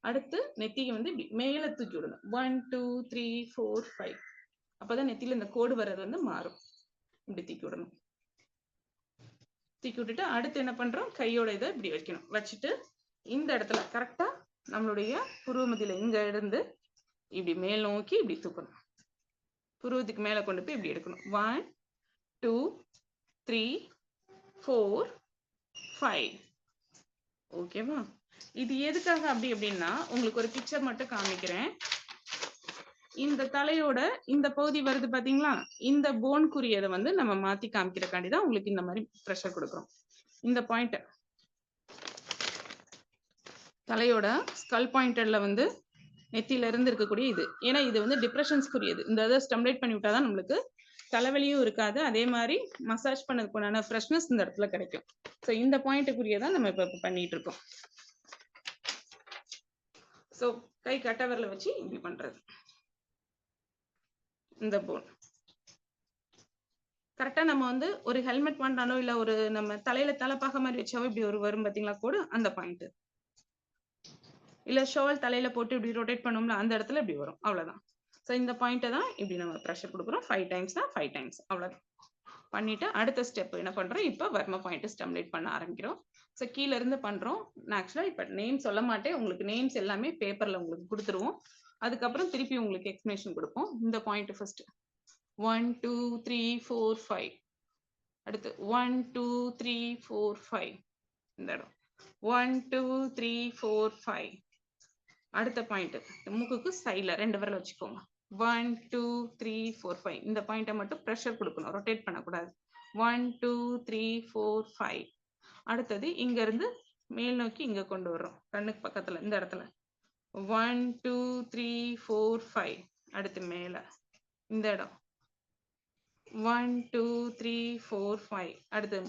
அடுத்து நெத்திக்கு வந்து இப்படி மேல தூக்கி விடணும். 1 2 3 4 5. அப்பதான் நெத்தியில இந்த கோடு வர்றது வந்து மாறும். இப்படி தூக்கி விடணும். தூக்கி விட்டுட்டு அடுத்து என்ன பண்றோம், கையோட இதை இப்படி வைக்கணும். வச்சுட்டு இந்த இடத்துல கரெக்டா நம்மளுடைய புருவமத்தியில இங்க இருந்து இப்படி மேல் நோக்கி இப்படி தூக்கணும். புருவத்துக்கு மேல கொண்டு போய் இப்படி எடுக்கணும். 1 2 3 4 5. ஓகேவா? இது எதுக்காக அப்படின்னா உங்களுக்கு ஒரு பிக்சர் மட்டும் காமிக்கிறேன். இந்த தலையோட இந்த பகுதி வருது பாத்தீங்களா, இந்த போன்குரியதை வந்து நம்ம மாத்தி காமிக்கிறக்காண்டி தான் உங்களுக்கு இந்த மாதிரி ப்ரெஷர் கொடுக்குறோம். இந்த பாயிண்ட் தலையோட ஸ்கல் பாயிண்டர்ல வந்து நெத்தியில இருந்து இருக்கக்கூடிய இது, ஏன்னா இது வந்து டிப்ரெஷன்ஸ்க்குரியது. இந்த இதை ஸ்டம்லேட் பண்ணி விட்டாதான் நம்மளுக்கு தலைவலியும் இருக்காது, அதே மாதிரி மசாஜ் பண்ணதுக்குண்டான ஃப்ரெஷ்னஸ் இந்த இடத்துல கிடைக்கும். ஸோ இந்த பாயிண்ட்டுக்குரியதான் நம்ம இப்போ பண்ணிட்டு இருக்கோம். ஸோ கை கட்ட விரல வச்சு இப்படி பண்றது. இந்த போன் கரெக்டா நம்ம வந்து ஒரு ஹெல்மெட் பண்ணாலோ இல்ல ஒரு நம்ம தலையில தலைப்பாக மாதிரி வச்சாவோ இப்படி ஒரு வரும் பாத்தீங்களா கூட, அந்த பாயிண்ட். இல்ல ஷால் தலையில போட்டு இப்படி ரொட்டேட் பண்ணுவோம்ல, அந்த இடத்துல இப்படி வரும். அவ்வளவுதான். ஸோ இந்த பாயிண்ட்டை தான் இப்படி நம்ம ப்ரெஷர் கொடுக்குறோம். 5 டைம்ஸ் தான் 5 டைம்ஸ். அவ்வளவுதான். பண்ணிட்டு அடுத்த ஸ்டெப் என்ன பண்றோம், இப்போ வர்ம பாயிண்ட் ஸ்டிமுலேட் பண்ண ஆரம்பிக்கிறோம். ஸோ கீழ இருந்து பண்றோம். நான் ஆக்சுவலா இப்ப நேம் சொல்ல மாட்டேன், உங்களுக்கு நேம்ஸ் எல்லாமே பேப்பர்ல உங்களுக்கு கொடுத்துருவோம். அதுக்கப்புறம் திருப்பி உங்களுக்கு எக்ஸ்பிளேஷன் கொடுப்போம். இந்த பாயிண்ட் ஃபர்ஸ்ட் 1 2 3 4 5. அடுத்து 1 2 3 4 5. இந்த இடம் 1 2 3 4 5. அடுத்த பாயிண்ட் மூக்குக்கு சைடுல 2 விரல் வச்சுக்கோங்க. 1 2 3 4 5. இந்த பாயிண்ட்டை மட்டும் ப்ரெஷர் கொடுக்கணும், ரொட்டேட் பண்ணக்கூடாது. 1 2 3 4 5. அடுத்தது இங்க இருந்து மேல் நோக்கி இங்க கொண்டு வர்றோம், கண்ணுக்கு பக்கத்துல இந்த இடத்துல 1 2 3 4 5. அடுத்து மேல இந்த இடம் 1 2 3 4 5. அடுத்து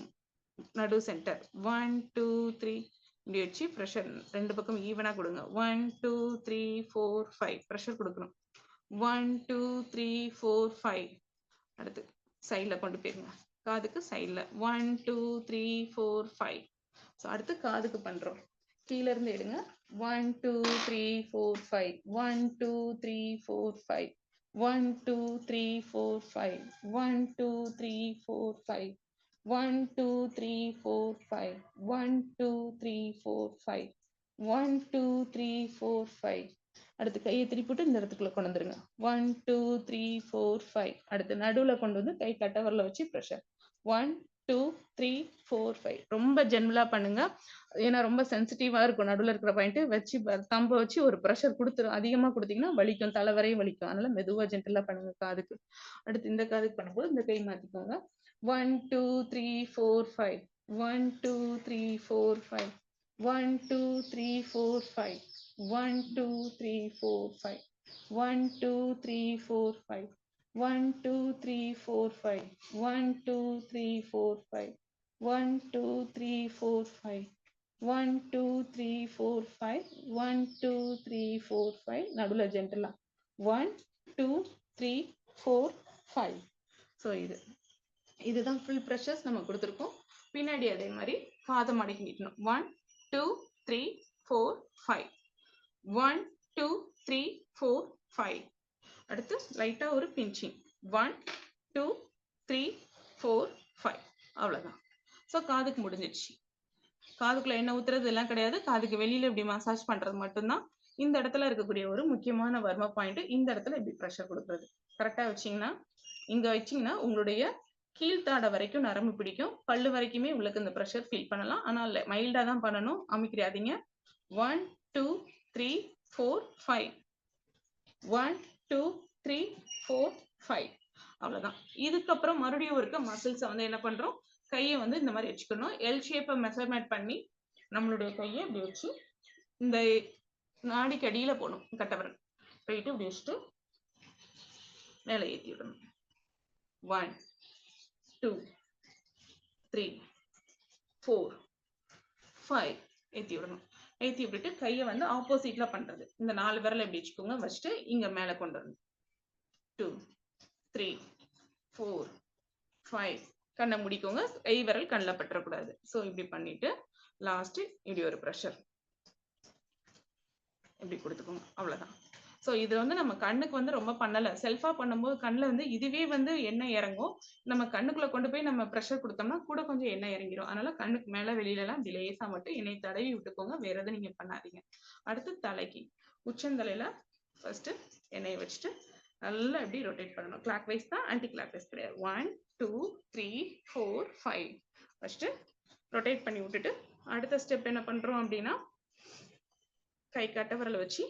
நடு சென்டர் 1 2 3. இப்படி வச்சு ப்ரெஷர் ரெண்டு பக்கம் ஈவனா கொடுங்க. 1 2 3 4 5. ப்ரெஷர் கொடுக்கணும். 1 2 3 4 5. அடுத்து சைட்ல கொண்டு போயிருங்க, காதுக்கு சைட்ல 1 2 3 4 5. ஸோ அடுத்து காதுக்கு பண்றோம். கீழ இருந்து எடுங்க. 1 2 3 4 5. 1 2 3 4 5. 1 2 3 4 5. 1 2 3 4 5. 1 2 3 4 5. 1 2 3 4 5. 1 2 3 4 5. அடுத்து கையை திருப்பிட்டு இந்த இடத்துக்குள்ள கொண்டு வந்துருங்க. 1 2 3 4 5. அடுத்து நடுவுல கொண்டு வந்து கை கட்ட விரல வச்சு ப்ரெஷர் 1 2 3 4 5. ரொம்ப ஜென்ரலா பண்ணுங்க, ஏன்னா ரொம்ப சென்சிட்டிவா இருக்கும். நடுவுல இருக்கிற பாயிண்ட் வச்சு தம்ப வச்சு ஒரு ப்ரெஷர் கொடுத்துரும். அதிகமா கொடுத்தீங்கன்னா வலிக்கும், தலை வரையும் வலிக்கும். அதனால மெதுவா ஜென்ரலா பண்ணுங்க காதுக்கு. அடுத்து இந்த காதுக்கு பண்ணும்போது இந்த கை மாத்திக்கோங்க. 1 2 3 4 5. 1 2 3 4 5. 1 2 3 4 5. 1 2 3 4 5. 1 2 3 4 5. 1 2 3 4 5. 1 2 3 4 5. 1 2 3 4 5. 1 2 3 4 5. 1 2 3 4 5. நடுவுல ஜென்ரலா 1 2 3 4 5. ஸோ இதுதான் ஃபுல் ப்ரெஷர்ஸ் நம்ம கொடுத்துருக்கோம். பின்னாடி அதே மாதிரி காதை மடக்கி நீட்டணும். 1 2 3 4 5. 1 2 3 4 5. அடுத்து லைட்டா ஒரு பிஞ்சிங் 1 2 3 4 5. அவ்வளவுதான். ஸோ காதுக்கு முடிஞ்சிடுச்சு. காதுக்குள்ள என்ன ஊத்துறது எல்லாம் கிடையாது, காதுக்கு வெளியில இப்படி மசாஜ் பண்றது மட்டும்தான். இந்த இடத்துல இருக்கக்கூடிய ஒரு முக்கியமான வர்ம பாயிண்ட். இந்த இடத்துல இப்படி ப்ரெஷர் கொடுக்குறது கரெக்டா வச்சீங்கன்னா, இங்க வச்சீங்கன்னா உங்களுடைய கீழ்த்தாடை வரைக்கும் நரம்பு பிடிக்கும், பல்லு வரைக்குமே உங்களுக்கு இந்த ப்ரெஷர் ஃபீல் பண்ணலாம். ஆனால் மைல்டா தான் பண்ணணும், அமைக்கிறாதீங்க. 1 2 3 4 5. 1 2 3 4 5. அவ்வளவுதான். இதுக்கப்புறம் மறுபடியும் இருக்க மசில்ஸை வந்து என்ன பண்றோம், கையை வந்து இந்த மாதிரி வச்சுக்கணும். எல் ஷேப்பை மெஷர்மெண்ட் பண்ணி நம்மளுடைய கையை இப்படி வச்சு இந்த நாடிக்கு அடியில போகணும். கட்டவரல் போயிட்டு இப்படி வச்சுட்டு மேலே ஏற்றி விடணும். 1 2 3 4 5. ஏற்றி விடணும். ஏற்றி விட்டுட்டு கையை வந்து ஆப்போசிட்ல பண்றது. இந்த 4 விரலை எப்படி வச்சுக்கோங்க, வச்சுட்டு இங்க மேல கொண்டு வரணும். 2 3 4 5. கண்ணை முடிக்கோங்க, கை விரல் கண்ணில் பற்றக்கூடாது. ஸோ இப்படி பண்ணிட்டு லாஸ்ட் இப்படி ஒரு ப்ரெஷர் இப்படி கொடுத்துக்கோங்க. அவ்வளவுதான். ஸோ இது வந்து நம்ம கண்ணுக்கு வந்து ரொம்ப பண்ணல. செல்ஃபா பண்ணும்போது கண்ணுல வந்து இதுவே வந்து எண்ணெய் இறங்கும். நம்ம கண்ணுக்குள்ள கொண்டு போய் நம்ம ப்ரெஷர் கொடுத்தோம்னா கூட கொஞ்சம் எண்ணெய் இறங்கிடும். அதனால கண்ணுக்கு மேல வெளியில எல்லாம் இப்படி லேசா மட்டும் எண்ணெய் தடவி விட்டுக்கோங்க. வேற எதுவும் நீங்க பண்ணாதீங்க. அடுத்து தலைக்கு உச்சந்தலையில ஃபர்ஸ்ட் எண்ணெயை வச்சுட்டு நல்லா இப்படி ரொட்டேட் பண்ணணும். கிளாக் வைஸ் தான், ஆன்டி கிளாக் வைஸ் கிடையாது. 1 2 3 4 5 ஃபர்ஸ்ட் ரொட்டேட் பண்ணி விட்டுட்டு அடுத்த ஸ்டெப் என்ன பண்றோம் அப்படின்னா கை கட்டை விரலை வச்சு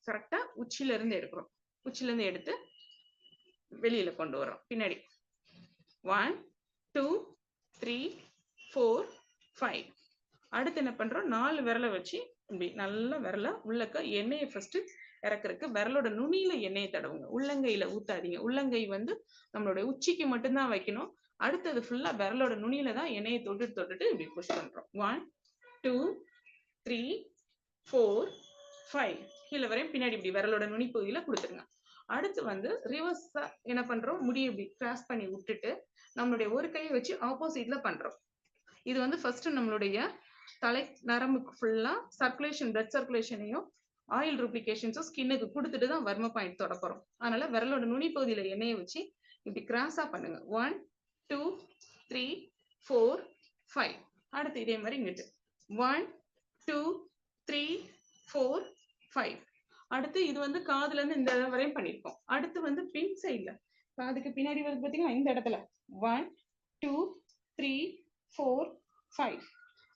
கரெக்டா உச்சில இருந்து எடுக்கிறோம். உச்சில இருந்து எடுத்து வெளியில கொண்டு வரோம் பின்னாடி. 1 2 3 4 5 அடுத்து என்ன பண்றோம், 4 விரலை வச்சு இப்படி நல்ல விரல உள்ளக்க எண்ணெயை ஃபர்ஸ்ட் இறக்குறதுக்கு விரலோட நுனியில எண்ணெயை தடவுங்க. உள்ளங்கையில ஊத்தாதீங்க. உள்ளங்கை வந்து நம்மளுடைய உச்சிக்கு மட்டும்தான் வைக்கணும். அடுத்தது ஃபுல்லா விரலோட நுனியில தான் எண்ணெயை தொட்டுட்டு இப்படி புஷ் பண்றோம். 1 2 3 4 5 கீழே வரையும் பின்னாடி இப்படி விரலோட நுனி பகுதியில கொடுத்துருங்க. அடுத்து வந்து ரிவர்ஸ் என்ன பண்றோம், முடியை இப்படி கிராஸ் பண்ணி விட்டுட்டு நம்மளுடைய ஒரு கையை வச்சு ஆப்போசிட்ல பண்றோம். இது வந்து ஃபர்ஸ்ட் நம்மளுடைய தலை நரம்புக்கு ஃபுல்லா சர்க்குலேஷன், பிளட் சர்க்குலேஷனையும் ஆயில் ரூப்ளிகேஷன்ஸும் ஸ்கின்னுக்கு கொடுத்துட்டு தான் வர்ம பாயிண்ட் தொட போறோம். அதனால விரலோட நுனி பகுதியில எண்ணெயை வச்சு இப்படி கிராஸா பண்ணுங்க. 1 2 3 4 5 அடுத்து இதே மாதிரி இங்கிட்டு 1 2 3 4 5 அடுத்து இது வந்து காதுல இருந்து இந்த வரையும் பண்ணிருக்கோம். அடுத்து வந்து பின் சைட்ல காதுக்கு பின்னாடி வந்து பாத்தீங்கன்னா இந்த இடத்துல 1 2 3 4 5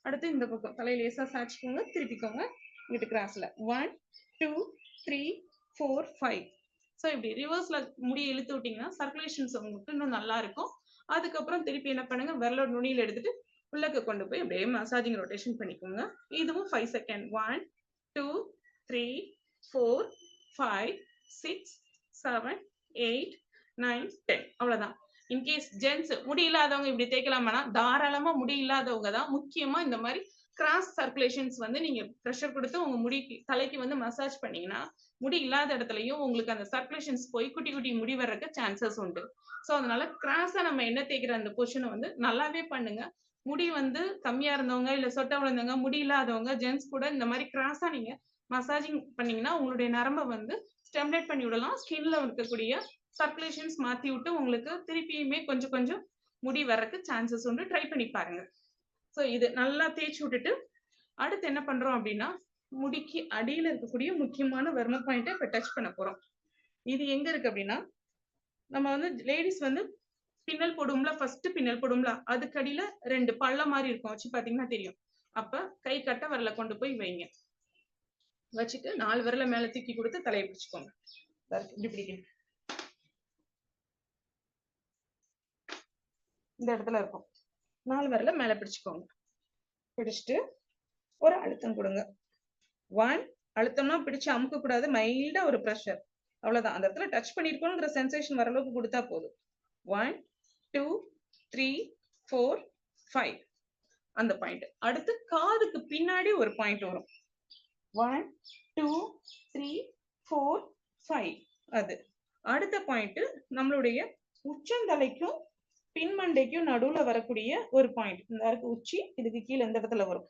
அடுத்து இந்த பக்கம் தலை லேசா சாய்ச்சிக்கோங்க, திருப்பிக்கோங்க இங்கிட்டு கிராஸ்ல 1 2 3 4 5 ஸோ இப்படி ரிவர்ஸ்ல முடி இழுத்து விட்டீங்கன்னா சர்க்குலேஷன்ஸ் உங்களுக்கு இன்னும் நல்லா இருக்கும். அதுக்கப்புறம் திருப்பி என்ன பண்ணுங்க, விரலோட நுனியில எடுத்துட்டு உள்ளக்க கொண்டு போய் அப்படியே மசாஜிங் ரொட்டேஷன் பண்ணிக்கோங்க. இதுவும் 5 செகண்ட். 1 2 3 4 5 6 7 8 9 10 அவ்வளவுதான். இன்கேஸ் ஜென்ஸ் முடி இல்லாதவங்க இப்படி தேய்க்கலாமா, தாராளமா முடி இல்லாதவங்க தான் முக்கியமா இந்த மாதிரி கிராஸ் சர்க்குலேஷன்ஸ் வந்து நீங்க ப்ரெஷர் கொடுத்து உங்க முடிக்கு தலைக்கு வந்து மசாஜ் பண்ணீங்கன்னா முடி இல்லாத இடத்துலயும் உங்களுக்கு அந்த சர்க்குலேஷன்ஸ் போய் குட்டி குட்டி முடி வர்றதுக்கு சான்சஸ் உண்டு. ஸோ அதனால கிராஸா நம்ம என்ன தேய்க்கிற அந்த பொசிஷனை வந்து நல்லாவே பண்ணுங்க. முடி வந்து கம்மியா இருந்தவங்க இல்ல சொட்டை விழுந்தவங்க, முடி இல்லாதவங்க ஜென்ஸ் கூட இந்த மாதிரி கிராஸா நீங்க மசாஜிங் பண்ணீங்கன்னா உங்களுடைய நரம்பை வந்து ஸ்டெமுலேட் பண்ணி விடலாம். ஸ்கின்ல இருக்கக்கூடிய சர்க்குலேஷன்ஸ் மாத்தி விட்டு உங்களுக்கு திருப்பியுமே கொஞ்சம் கொஞ்சம் முடி வர்றதுக்கு சான்சஸ் உண்டு. ட்ரை பண்ணி பாருங்க. ஸோ இது நல்லா தேய்ச்சி விட்டுட்டு அடுத்து என்ன பண்றோம் அப்படின்னா முடிக்கு அடியில இருக்கக்கூடிய முக்கியமான வர்ம பாயிண்ட்டை இப்ப டச் பண்ண போறோம். இது எங்க இருக்கு அப்படின்னா நம்ம வந்து லேடிஸ் வந்து பின்னல் போடுவோம்ல, ஃபர்ஸ்ட் பின்னல் போடுவோம்ல, அதுக்கு அடியில 2 பள்ளம் மாதிரி இருக்கும், வச்சு பாத்தீங்கன்னா தெரியும். அப்ப கை கட்ட விரல கொண்டு போய் வைங்க. வச்சுட்டு 4 விரல மேல தூக்கி கொடுத்து தலையை பிடிச்சுக்கோங்க. இப்படி பிடிக்கணும். இந்த இடத்துல இருக்கும். 4 விரல மேல பிடிச்சுக்கோங்க. பிடிச்சிட்டு ஒரு அழுத்தம் கொடுங்க. 1 அழுத்தம்னா பிடிச்சு அமுக்க கூடாது, மைல்டா ஒரு ப்ரெஷர், அவ்வளவுதான். அந்த இடத்துல டச் பண்ணிருக்கோங்கிற சென்சேஷன் வர அளவுக்கு கொடுத்தா போதும். 1 2 3 4 5 அந்த பாயிண்ட். அடுத்து காதுக்கு பின்னாடி ஒரு பாயிண்ட் வரும். 1 2 3 4 5 அது அடுத்த பாயிண்ட். நம்மளுடைய உச்சந்தலைக்கும் பின்மண்டைக்கும் நடுவுல வரக்கூடிய ஒரு பாயிண்ட். இந்த இருக்கு உச்சி, இதுக்கு கீழே இந்த இடத்துல வரும்.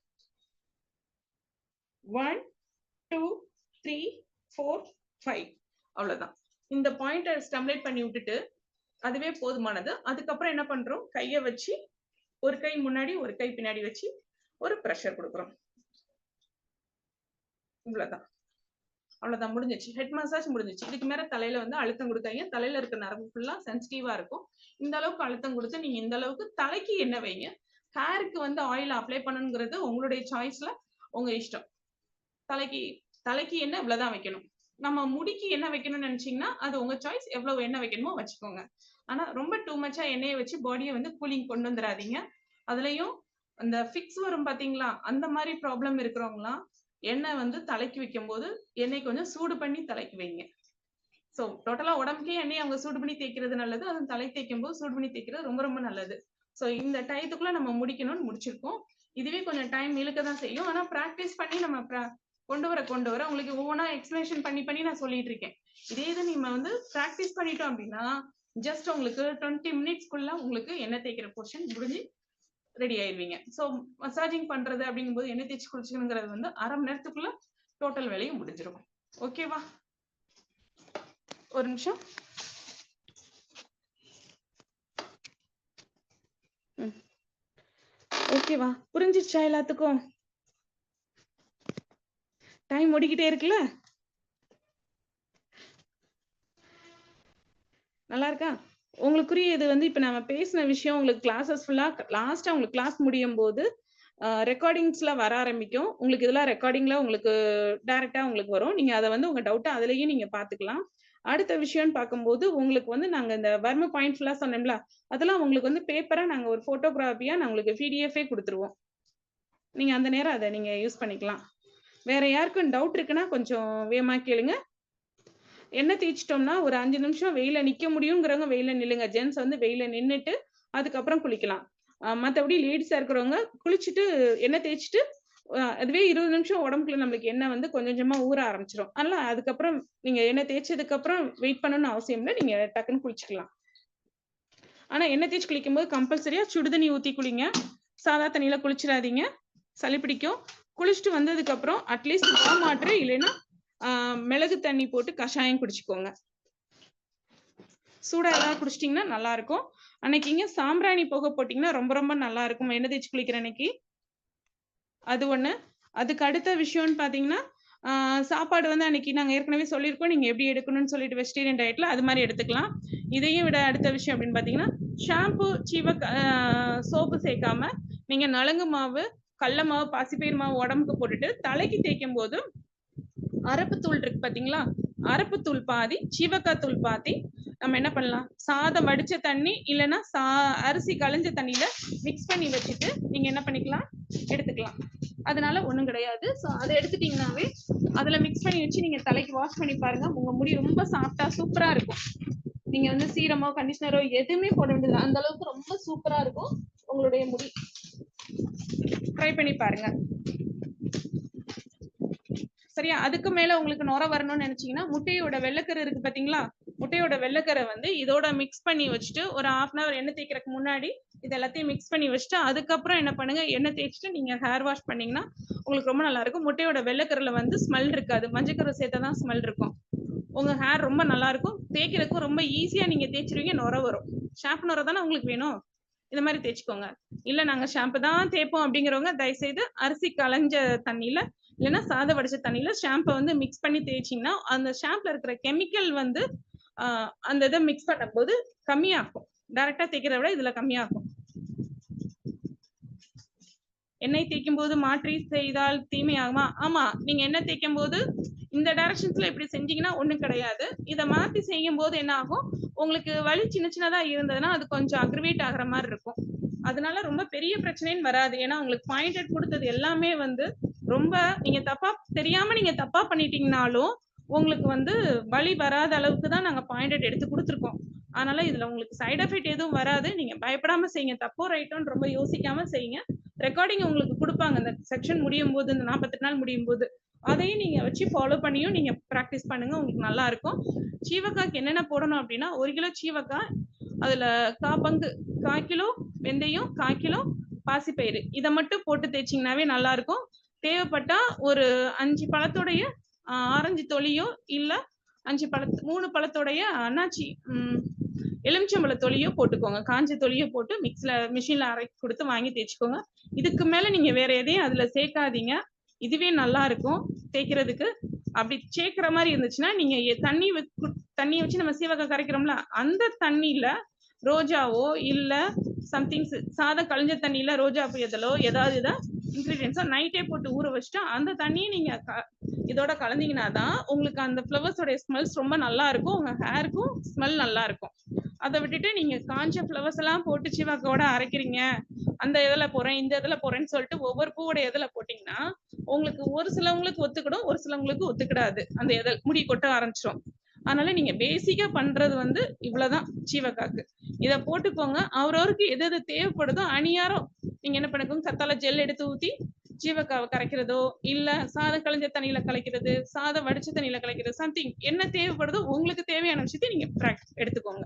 1 2 3 4 5 அவ்வளவுதான். இந்த பாயிண்ட ஸ்டெமுலேட் பண்ணி விட்டுட்டு அதுவே போதுமானது. அதுக்கப்புறம் என்ன பண்றோம், கையை வச்சு ஒரு கை முன்னாடி ஒரு கை பின்னாடி வச்சு ஒரு ப்ரெஷர் கொடுக்குறோம். இவ்வளவுதான். அவ்வளவுதான், முடிஞ்சிச்சு. ஹெட் மசாஜ் முடிஞ்சிச்சு. இதுக்கு மேல தலையில வந்து அழுத்தம் கொடுக்காதீங்க. தலையில இருக்க நரம்பு ஃபுல்லா சென்சிட்டிவா இருக்கும். இந்த அளவுக்கு அழுத்தம் கொடுத்து நீங்க இந்த அளவுக்கு தலைக்கு எண்ணெய் வைங்க. ஹேருக்கு வந்து ஆயில் அப்ளை பண்ணணுங்கிறது உங்களுடைய சாய்ஸ்ல, உங்க இஷ்டம். தலைக்கு எண்ணெய் இவ்வளவுதான் வைக்கணும். நம்ம முடிக்கு என்ன வைக்கணும்னு நினைச்சீங்கன்னா அது உங்க சாய்ஸ், எவ்வளவு எண்ணெய் வைக்கணுமோ வச்சுக்கோங்க. ஆனா ரொம்ப டூ மச்சா எண்ணெயை வச்சு பாடியை வந்து கூலிங் கொண்டு வந்துடாதீங்க. அதுலயும் அந்த ஃபிக்ஸ் வரும் பாத்தீங்களா, அந்த மாதிரி ப்ராப்ளம் இருக்கிறவங்களாம் எண்ணெய் வந்து தலைக்கு வைக்கும் போது எண்ணெய் கொஞ்சம் சூடு பண்ணி தலைக்கு வைங்க. ஸோ டோட்டலா உடம்புக்கே எண்ணெய் அவங்க சூடு பண்ணி தேய்க்கிறது நல்லது. அதுவும் தலை தேய்க்கும் போது சூடு பண்ணி தேய்க்கிறது ரொம்ப ரொம்ப நல்லது. ஸோ இந்த டயத்துக்குள்ள நம்ம முடிக்கணும்னு முடிச்சிருக்கோம். இதுவே கொஞ்சம் டைம் இழுக்க தான் செய்யும். ஆனா பிராக்டிஸ் பண்ணி நம்ம கொண்டு வர உங்களுக்கு ஒவ்வொன்றா எக்ஸ்பிளேஷன் பண்ணி நான் சொல்லிட்டு இருக்கேன். இதே இது நம்ம வந்து பிராக்டிஸ் பண்ணிட்டோம் அப்படின்னா ஜஸ்ட் உங்களுக்கு 20 மினிட்ஸ்க்குள்ள உங்களுக்கு எண்ணெய் தேய்க்கிற போர்ஷன் முடிஞ்சு ரெடி ஆயிருவீங்க. ஸோ மசாஜிங் பண்றது அப்படிங்கும்போது எண்ணெய் தேய்ச்சி குளிச்சுக்கணுங்கிறது வந்து 1/2 மணி நேரத்துக்குள்ள டோட்டல் வேலையும் முடிஞ்சிடும். ஓகேவா? ஒரு நிமிஷம். ஓகேவா? புரிஞ்சிருச்சா எல்லாத்துக்கும்? டைம் ஓடிக்கிட்டே இருக்குல்ல? நல்லா இருக்கா? உங்களுக்குரிய இது வந்து இப்ப நம்ம பேசின விஷயம் உங்களுக்கு கிளாஸஸ் ஃபுல்லா லாஸ்ட்டா உங்களுக்கு கிளாஸ் முடியும்போது ரெக்கார்டிங்ஸ்ல வர ஆரம்பிக்கும். உங்களுக்கு இதெல்லாம் ரெக்கார்டிங்ல உங்களுக்கு டைரக்ட்டா உங்களுக்கு வரும். நீங்க அத வந்து உங்க டவுட்ட அதிலேயே நீங்க பார்த்துக்கலாம். அடுத்த விஷயம்னு பார்க்கும்போது, உங்களுக்கு வந்து நாங்க இந்த வர்ம பாயிண்ட் ஃபுல்லா சொன்னேன்ல, அதெல்லாம் உங்களுக்கு வந்து பேப்பரா நாங்க ஒரு ஃபோட்டோகிராஃபியா நான் உங்களுக்கு பிடிஎஃபே குடுத்துருவோம். நீங்க அந்த நேரம் அத நீங்க யூஸ் பண்ணிக்கலாம். வேற யாருக்கும் டவுட் இருக்குன்னா கொஞ்சம் வேகமா கேளுங்க. எண்ணெய் தேய்ச்சிட்டோம்னா, ஒரு 5 நிமிஷம் வெயில்ல நிக்க முடியுங்கிறவங்க வெயில்ல நில்லுங்க. ஜென்ட்ஸ் வந்து வெயில்ல நின்னுட்டு, அதுக்கப்புறம் குளிக்கலாம். மத்தபடி லேடீஸா இருக்கிறவங்க குளிச்சுட்டு, எண்ணெய் தேய்ச்சுட்டு, அதுவே 20 நிமிஷம் உடம்புக்குள்ள நம்மளுக்கு எண்ணெய் வந்து கொஞ்சம் கொஞ்சமா ஊற ஆரம்பிச்சுரும். அதனால அதுக்கப்புறம் நீங்க எண்ணெய் தேய்ச்சதுக்கப்புறம் வெயிட் பண்ணணும்னு அவசியம் இல்ல. நீங்க டக்குன்னு குளிச்சுக்கலாம். ஆனா எண்ணெய் தேய்ச்சு குளிக்கும்போது கம்பல்சரியா சுடு தண்ணி ஊத்தி குளிங்க. சாதா தண்ணியில குளிச்சிடாதீங்க. சளி பிடிக்கும். குளிச்சுட்டு வந்ததுக்கப்புறம் அட்லீஸ்ட் வார்ம் வாட்டர் இல்லைன்னா மிளகு தண்ணி போட்டு கஷாயம் குடிச்சுக்கோங்க. சூடா ஏதாவது குடிச்சிட்டீங்கன்னா நல்லா இருக்கும். அன்னைக்குங்க சாம்பிராணி புகை போட்டீங்கன்னா ரொம்ப ரொம்ப நல்லா இருக்கும். எண்ணெய் தேய்ச்சி குளிக்கிற அன்னைக்கு. அது ஒண்ணு. அதுக்கு அடுத்த விஷயம்னு பார்த்தீங்கன்னா, சாப்பாடு வந்து அன்னைக்கு நாங்க ஏற்கனவே சொல்லியிருக்கோம். நீங்க எப்படி எடுக்கணும்னு சொல்லிட்டு வெஜிடேரியன் டயட்ல அது மாரி எடுத்துக்கலாம். இதையும் விட அடுத்த விஷயம் அப்படின்னு பார்த்தீங்கன்னா, ஷாம்பு, சோப்பு சேர்க்காம நீங்க நலங்கு மாவு, கடல மாவு, பாசிப்பயிறு மாவு உடம்புக்கு போட்டுட்டு தலைக்கு தேய்க்கும்போது அரப்பு தூள் இருக்கு பாத்தீங்களா? அரப்பு தூள் பாதி, சீவக்காய் தூள் பாதி. நம்ம என்ன பண்ணலாம்? சாதம் வடிச்ச தண்ணி இல்லைன்னா அரிசி களைஞ்ச தண்ணியில மிக்ஸ் பண்ணி வச்சுட்டு நீங்க என்ன பண்ணிக்கலாம்? எடுத்துக்கலாம். அதனால ஒண்ணும் கிடையாது. ஸோ அதை எடுத்துட்டீங்கன்னாவே அதுல மிக்ஸ் பண்ணி வச்சு நீங்க தலைக்கு வாஷ் பண்ணி பாருங்க. உங்க முடி ரொம்ப சாஃப்டா சூப்பரா இருக்கும். நீங்க வந்து சீரமோ கண்டிஷனரோ எதுவுமே போட வேண்டியது அந்த அளவுக்கு ரொம்ப சூப்பரா இருக்கும் உங்களுடைய முடி. ட்ரை பண்ணி பாருங்க. சரியா? அதுக்கு மேல உங்களுக்கு நுரை வரணும்னு நினைச்சீங்கன்னா முட்டையோட வெள்ளைக்கரு இருக்கு பாத்தீங்களா? முட்டையோட வெள்ளைக்கரை வந்து இதோட மிக்ஸ் பண்ணி வச்சுட்டு ஒரு 1/2 hour எண்ணெய் தேய்க்கிறதுக்கு முன்னாடி இது எல்லாத்தையும் மிக்ஸ் பண்ணி வச்சுட்டு அதுக்கப்புறம் என்ன பண்ணுங்க, எண்ணெய் தேய்ச்சிட்டு நீங்க ஹேர் வாஷ் பண்ணீங்கன்னா உங்களுக்கு ரொம்ப நல்லா இருக்கும். முட்டையோட வெள்ளைக்கருல வந்து ஸ்மெல் இருக்காது. மஞ்சக்கரு சேர்த்தா தான் ஸ்மெல் இருக்கும். உங்க ஹேர் ரொம்ப நல்லா இருக்கும். தேய்க்கிறதுக்கும் ரொம்ப ஈஸியா நீங்க தேய்ச்சிருவீங்க. நுரை வரும். ஷாம்பு நுரை தானே உங்களுக்கு வேணும்? இந்த மாதிரி தேய்ச்சிக்கோங்க. இல்ல நாங்க ஷாம்பு தான் தேய்ப்போம் அப்படிங்கிறவங்க தயவுசெய்து அரிசி களைஞ்ச தண்ணியில இல்லைன்னா சாதம் வடிச்ச தண்ணியில ஷாம்பை வந்து மிக்ஸ் பண்ணி தேய்ச்சிங்கன்னா அந்த ஷாம்புல இருக்கிற கெமிக்கல் வந்து அந்த இதை மிக்ஸ் பண்ணும்போது கம்மியாகும். டைரக்டா தேய்க்கிறத விட இதுல கம்மியாகும். எண்ணெய் தேய்க்கும் போது மாற்றி செய்தால் தீமையாகுமா? ஆமா, நீங்க எண்ணெய் தேய்க்கும் போது இந்த டைரக்ஷன்ஸ்ல இப்படி செஞ்சீங்கன்னா ஒண்ணும் கிடையாது. இதை மாத்தி செய்யும் போது என்ன ஆகும், உங்களுக்கு வலி சின்ன சின்னதா இருந்ததுன்னா அது கொஞ்சம் அக்ரிவேட் ஆகுற மாதிரி இருக்கும். அதனால ரொம்ப பெரிய பிரச்சனைன்னு வராது. ஏன்னா உங்களுக்கு பாயிண்டட் கொடுத்தது எல்லாமே வந்து ரொம்ப நீங்க தப்பா தெரியாம நீங்க தப்பா பண்ணிட்டீங்கனாலும் உங்களுக்கு வந்து வலி வராத அளவுக்கு தான் நாங்க பாயிண்டட் எடுத்து கொடுத்துருக்கோம். அதனால இதுல உங்களுக்கு சைடு எஃபெக்ட் எதுவும் வராது. நீங்க பயப்படாம செய்யுங்க. தப்போ ரைட்டோன்னு ரொம்ப யோசிக்காம செய்யுங்க. ரெக்கார்டிங் உங்களுக்கு கொடுப்பாங்க இந்த செக்ஷன் முடியும் போது, இந்த 48 நாள் முடியும் போது அதையும் நீங்க வச்சு ஃபாலோ பண்ணியும் நீங்க ப்ராக்டிஸ் பண்ணுங்க. உங்களுக்கு நல்லா இருக்கும். சீவக்காய்க்கு என்னென்ன போடணும் அப்படின்னா 1 கிலோ சீவக்காய், அதுல 1/4 பங்கு 1/4 கிலோ வெந்தயம், 1/4 கிலோ பாசிப்பயிறு இதை மட்டும் போட்டு தேய்ச்சிங்கனாவே நல்லா இருக்கும். தேவைப்பட்டா ஒரு 5 பழத்தோடைய ஆரஞ்சு தொலியோ இல்ல 3 பழத்தோடைய அன்னாச்சி எலுமிச்சம்பழ தொலியோ போட்டுக்கோங்க. காஞ்ச தொலியோ போட்டு மிஷின்ல அரைச்சி கொடுத்து வாங்கி தேய்ச்சிக்கோங்க. இதுக்கு மேல நீங்க வேற எதையும் அதுல சேர்க்காதீங்க. இதுவே நல்லா இருக்கும் தேய்க்கிறதுக்கு. அப்படி சேர்க்கிற மாதிரி இருந்துச்சுன்னா நீங்க தண்ணி வச்சு நம்ம சீவக்காய் கரைக்கிறோம்ல அந்த தண்ணியில ரோஜாவோ இல்ல சம்திங் சாதம் கழிஞ்ச தண்ணியில ரோஜா இதழோ ஏதாவது இன்கிரீடியன்ஸோ நைட்டே போட்டு ஊற வச்சுட்டு அந்த தண்ணியை நீங்க இதோட கலந்தீங்கன்னா தான் உங்களுக்கு அந்த ஃப்ளவர்ஸோட ஸ்மெல்ஸ் ரொம்ப நல்லா இருக்கும். உங்க ஹேருக்கும் ஸ்மெல் நல்லா இருக்கும். அதை விட்டுட்டு நீங்க காஞ்ச ஃப்ளவர்ஸ் எல்லாம் போட்டு சீவக்காயோட அரைக்கிறீங்க, அந்த இதில போறேன் இந்த இதில் போறேன்னு சொல்லிட்டு ஒவ்வொரு பூவோட இதில் போட்டீங்கன்னா உங்களுக்கு ஒரு சிலவங்களுக்கு ஒத்துக்கிடும், ஒரு சிலவங்களுக்கு ஒத்துக்கிடாது. அந்த இதழ் முடி கொட்ட ஆரம்பிச்சிடும். அதனால நீங்க பேசிக்கா பண்றது வந்து இவ்வளவுதான் சீவக்காக்கு. இதை போட்டுக்கோங்க. அவரவருக்கு எது எது தேவைப்படுதோ அணியாரம் நீங்க என்ன பண்ணுங்க, கத்தாழை ஜெல் எடுத்து ஊத்தி சீவக்காவை கரைக்கிறதோ இல்ல சாதம் கழிஞ்ச தண்ணியில கலைக்கிறது, சாதம் வடிச்ச தண்ணியில கலைக்கிறது, சம்திங் என்ன தேவைப்படுதோ உங்களுக்கு தேவையான விஷயத்தை நீங்க எடுத்துக்கோங்க.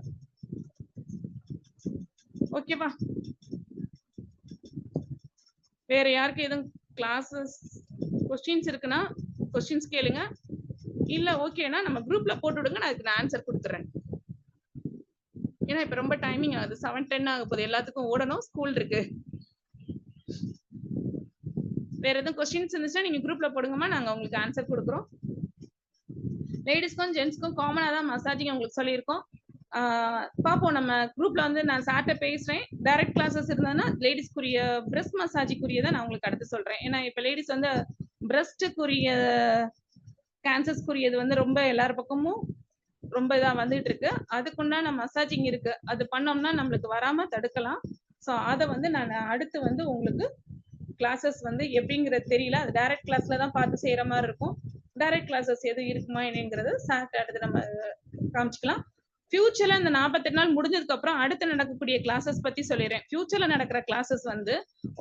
ஓகேவா? வேற யாருக்கு எதுவும் கிளாஸஸ் கொஸ்டின்ஸ் இருக்குன்னா கொஸ்டின்ஸ் கேளுங்க. இல்ல ஓகேனா நம்ம குரூப்ல போட்டு விடுங்க, நான் அதுக்கு நான் ஆன்சர் குடுத்துறேன். ஏன்னா இப்ப ரொம்ப டைமிங் ஆகுது. 7:10 ஆக போகுது. எல்லாத்துக்கும் ஓடணும். ஸ்கூல் இருக்கு. வேற எதுவும் கொஸ்டின்ஸ் இருந்துச்சுன்னா நீங்க குரூப்ல போடுங்கம்மா. நாங்க உங்களுக்கு ஆன்சர் குடுக்குறோம். லேடீஸ்க்கும் ஜென்ட்ஸ்க்கும் காமனா தான் மசாஜிங் உங்களுக்கு சொல்லியிருக்கோம். பாப்போம் நம்ம குரூப்ல வந்து நான் சார்ட்ட பேசுறேன். டைரக்ட் கிளாஸஸ் இருந்ததுன்னா லேடிஸ்க்குரிய பிரஸ்ட் மசாஜுக்குரியதை நான் உங்களுக்கு அடுத்து சொல்றேன். ஏன்னா இப்ப லேடிஸ் வந்து பிரஸ்ட்டுக்குரிய கேன்சர்ஸ்க்குரியது வந்து ரொம்ப எல்லார் பக்கமும் ரொம்ப இதா வந்துட்டு இருக்கு. அதுக்குண்டான மசாஜிங் இருக்கு. அது பண்ணோம்னா நம்மளுக்கு வராம தடுக்கலாம். ஸோ அதை வந்து நான் அடுத்து வந்து உங்களுக்கு கிளாஸஸ் வந்து எப்படிங்கிறது தெரியல. அது டைரக்ட் கிளாஸ்ல தான் பார்த்து செய்யற மாதிரி இருக்கும். டைரக்ட் கிளாஸஸ் எதுவும் இருக்குமா என்னங்கிறது சார்ட் அடுத்து நம்ம காமிச்சுக்கலாம். ஃபியூச்சர்ல இந்த 48 நாள் முடிஞ்சதுக்கு அப்புறம் அடுத்து நடக்கக்கூடிய கிளாஸஸ் பத்தி சொல்லிடுறேன். ஃபியூச்சர்ல நடக்கிற கிளாஸஸ் வந்து